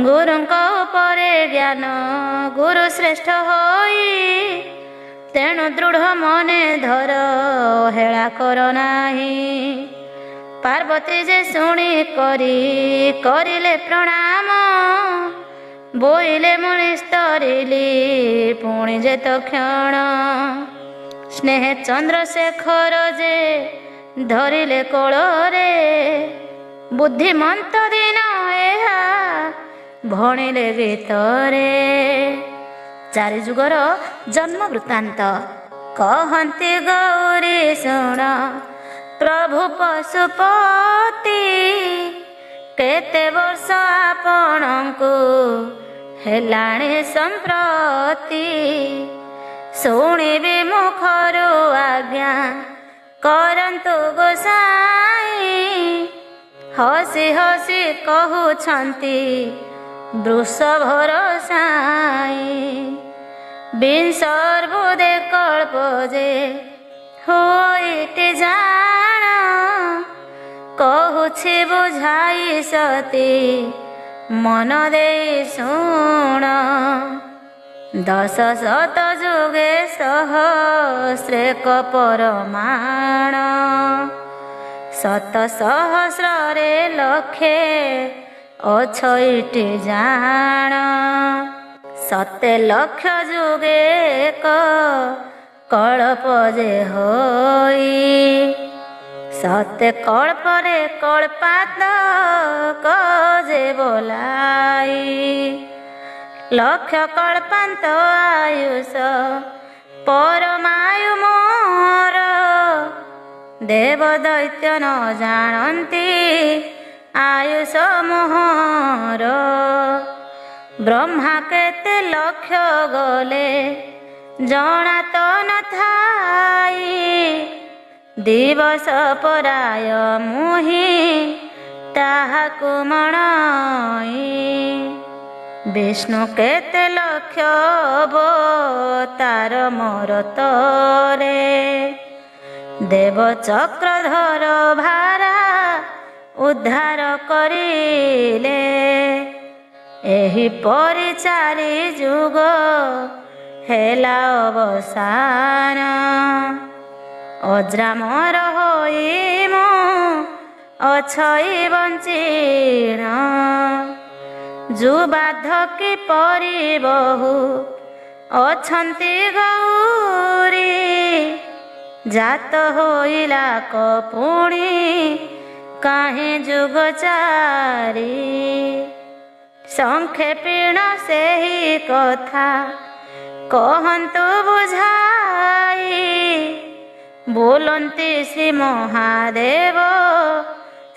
ଗୁରୁଙ୍କ ଉପରେ ଜ୍ଞାନ ଗୁରୁ ଶ୍ରେଷ୍ଠ ହୋଇ, ତେଣୁ ଦୃଢ଼ ମନେ ଧର ହେଳା କର ନାହିଁ। ପାର୍ବତୀ ଯେ ଶୁଣି କରିଲେ ପ୍ରଣାମ, ବୋଇଲେ ମୁଣି ସ୍ତରିଲି ପୁଣି ଯେ ତକ୍ଷଣ। ସ୍ନେହ ଚନ୍ଦ୍ରଶେଖର ଯେ ଧରିଲେ କୋଳରେ, ବୁଦ୍ଧିମନ୍ତ ଦିନ ଏହା ଭଣିଲେ ଗୀତରେ। ଚାରି ଯୁଗର ଜନ୍ମ ବୃତ୍ତାନ୍ତ କହନ୍ତି ଗୌରୀ ଶୁଣ, ପ୍ରଭୁ ପଶୁପତି କେତେ ବର୍ଷ ଆପଣଙ୍କୁ ହେଲାଣି ସମ୍ପ୍ରତି। ଶୁଣିବି ମୁଖରୁ ଆଜ୍ଞା କରନ୍ତୁ ଗୋସାଇଁ, ହସି ହସି କହୁଛନ୍ତି ବୃଷଭର ସାଇଁ। ବିଂଶର୍ବୁଦେ କଳ୍ପ ଯେ ହୋଇଟି ଜାଣ, କହୁଛି ବୁଝାଇ ସତୀ ମନ ଦେଇ ଶୁଣ। 10 ଶତ ଯୁଗେ ସହସ୍ରେକ ପରମାଣ, ଶତ ସହସ୍ରରେ ଲକ୍ଷେ ଅଛଇଟି ଜାଣ। 7 ଲକ୍ଷ ଯୁଗେ ଏକ କଳ୍ପ ଯେ ହୋଇ, 7 କଳ୍ପରେ କଳ୍ପାନ୍ତକ ଯେ ବୋଲାଇ। ଲକ୍ଷ କଳ୍ପାନ୍ତ ଆୟୁଷ ପରମାୟୁ ମୋର, ଦେବ ଦୈତ୍ୟ ନ ଜାଣନ୍ତି ଆୟୁଷ ମୋହର। ବ୍ରହ୍ମା କେତେ ଲକ୍ଷ ଗଲେ ଜଣା ତ ନଥାଇ, ଦିବସ ପରାୟ ମୁହିଁ ତାହାକୁ ମଣଇ। ବିଷ୍ଣୁ କେତେ ଲକ୍ଷ ଅବତାର ମୋର ତରେ, ଦେବ ଚକ୍ରଧର ଭାରା ଉଦ୍ଧାର କରିଲେ। ଏହିପରି 4 ଯୁଗ ହେଲା ଅବସାନ, ଅଜରାମର ହୋଇ ମୁଁ ଅଛଇ ବଞ୍ଚିଣ। ଯୁବାଧ କିପରି ବହୁ ଅଛନ୍ତି ଗୌରୀ, ଜାତ ହୋଇଲା କପୁଣି କାହିଁ ଯୁଗ 4। ସଂକ୍ଷେପୀଣ ସେହି କଥା କହନ୍ତୁ ବୁଝାଇ, ବୋଲନ୍ତି ଶ୍ରୀ ମହାଦେବ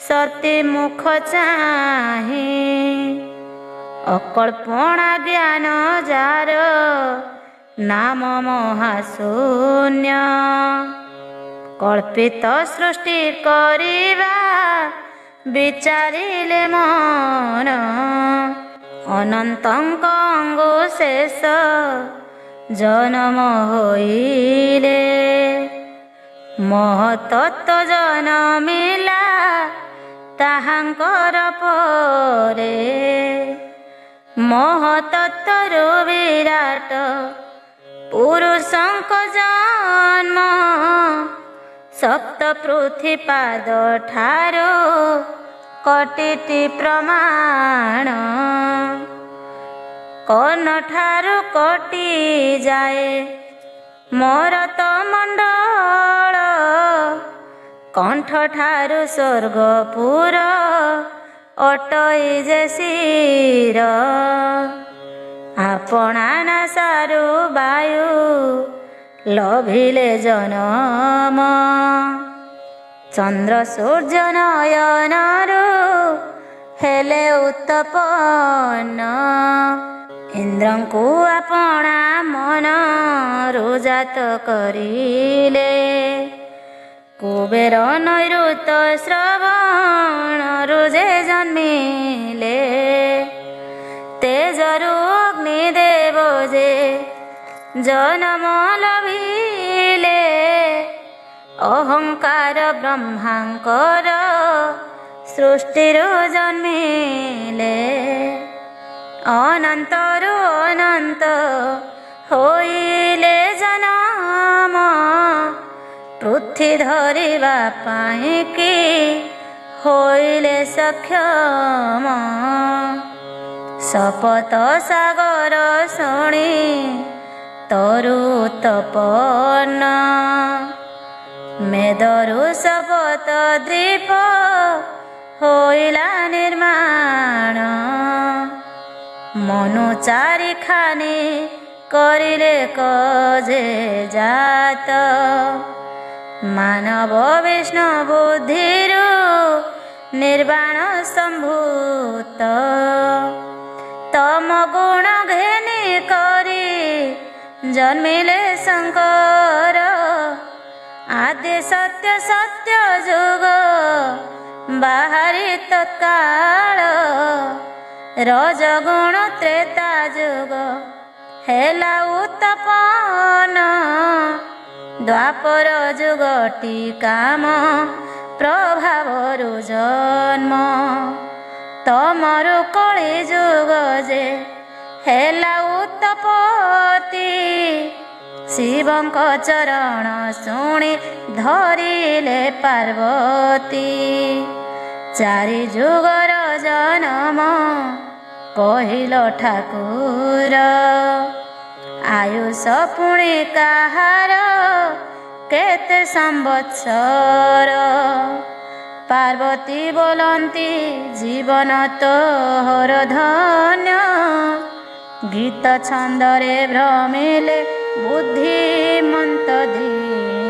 ସତୀ ମୁଖ ଚାହିଁ। ଅକଳ୍ପଣା ଜ୍ଞାନ ଯାର ନାମ ମହାଶୂନ୍ୟ କଳ୍ପିତ ସୃଷ୍ଟି କରିବା ବିଚାରିଲେ ମନ ଅନନ୍ତଙ୍କ ଅଙ୍ଗୁଶେଷ ଜନମ ହୋଇଲେ ମହତତ୍ଵ ଜନମିଲା ତାହାଙ୍କର ପରେ ମହତତ୍ଵରୁ ବିରାଟ ପୁରୁଷଙ୍କ ଜନ୍ମ ସପ୍ତ ପୃଥ୍ୱୀ ପାଦ ଠାରୁ କୋଟିଟି ପ୍ରମାଣ କର୍ଣ୍ଣ ଠାରୁ କୋଟି ଯାଏ ମୋର ତ ମଣ୍ଡଳ କଣ୍ଠ ଠାରୁ ସ୍ୱର୍ଗପୁର ଅଟଇ ଯେ ଶିର ଆପଣା ନାସାରୁ ବାୟୁ ଲଭିଲେ ଜନମ ଚନ୍ଦ୍ର ସୂର୍ଯ୍ୟ ନୟନରୁ ହେଲେ ଉତ୍ତପନ ଇନ୍ଦ୍ରଙ୍କୁ ଆପଣା ମନରୁ ଜାତ କରିଲେ କୁବେର ନୈଋତ ଶ୍ରବଣରୁ ଯେ ଜନ୍ମିଲେ ତେଜରୁ ଅଗ୍ନିଦେବ ଯେ ଜନମ ଲଭିଲେ ଅହଙ୍କାର ବ୍ରହ୍ମାଙ୍କର ସୃଷ୍ଟିରୁ ଜନ୍ମିଲେ ଅନନ୍ତରୁ ଅନନ୍ତ ହୋଇଲେ ଜନମ ପୃଥ୍ୱୀ ଧରିବା ପାଇଁ କି ହୋଇଲେ ସକ୍ଷମ ଶପଥ ସାଗର ଶୁଣି ତରୁ ତପନ ମେଦରୁ ଶପଥ ଦ୍ୱୀପ ହୋଇଲା ନିର୍ମାଣ ମନୁ ଚାରିଖାନି କରିଲେ କଜେ ଜାତ ମାନବ ବିଷ୍ଣୁ ବୁଦ୍ଧିରୁ ନିର୍ବାଣ ସମ୍ଭୂତ ତମ ଗୁଣ ଘେନି କରି ଜନ୍ମିଲେ ଶଙ୍କର ଆଦି ସତ୍ୟ ସତ୍ୟ ଯୁଗ ବାହାରି ତତ୍କାଳ ରଜଗୁଣ ତ୍ରେତା ଯୁଗ ହେଲା ଉତ୍ତପନ ଦ୍ୱାପର ଯୁଗଟି କାମ ପ୍ରଭାବରୁ ଜନ୍ମ ତମରୁ କଳି ଯୁଗ ଯେ ହେଲା ଉତ୍ତପତି ଶିବଙ୍କ ଚରଣ ଶୁଣି ଧରିଲେ ପାର୍ବତୀ ଚାରି ଯୁଗର ଜନମ କହିଲ ଠାକୁର ଆୟୁଷ ପୁଣି କାହାର କେତେ ସମ୍ବତ୍ସର ପାର୍ବତୀ ବୋଲନ୍ତି ଜୀବନ ତୋହର ଧନ୍ୟ ଗୀତ ଛନ୍ଦରେ ଭ୍ରମିଲେ ବୁଦ୍ଧିମନ୍ତ ଧୀର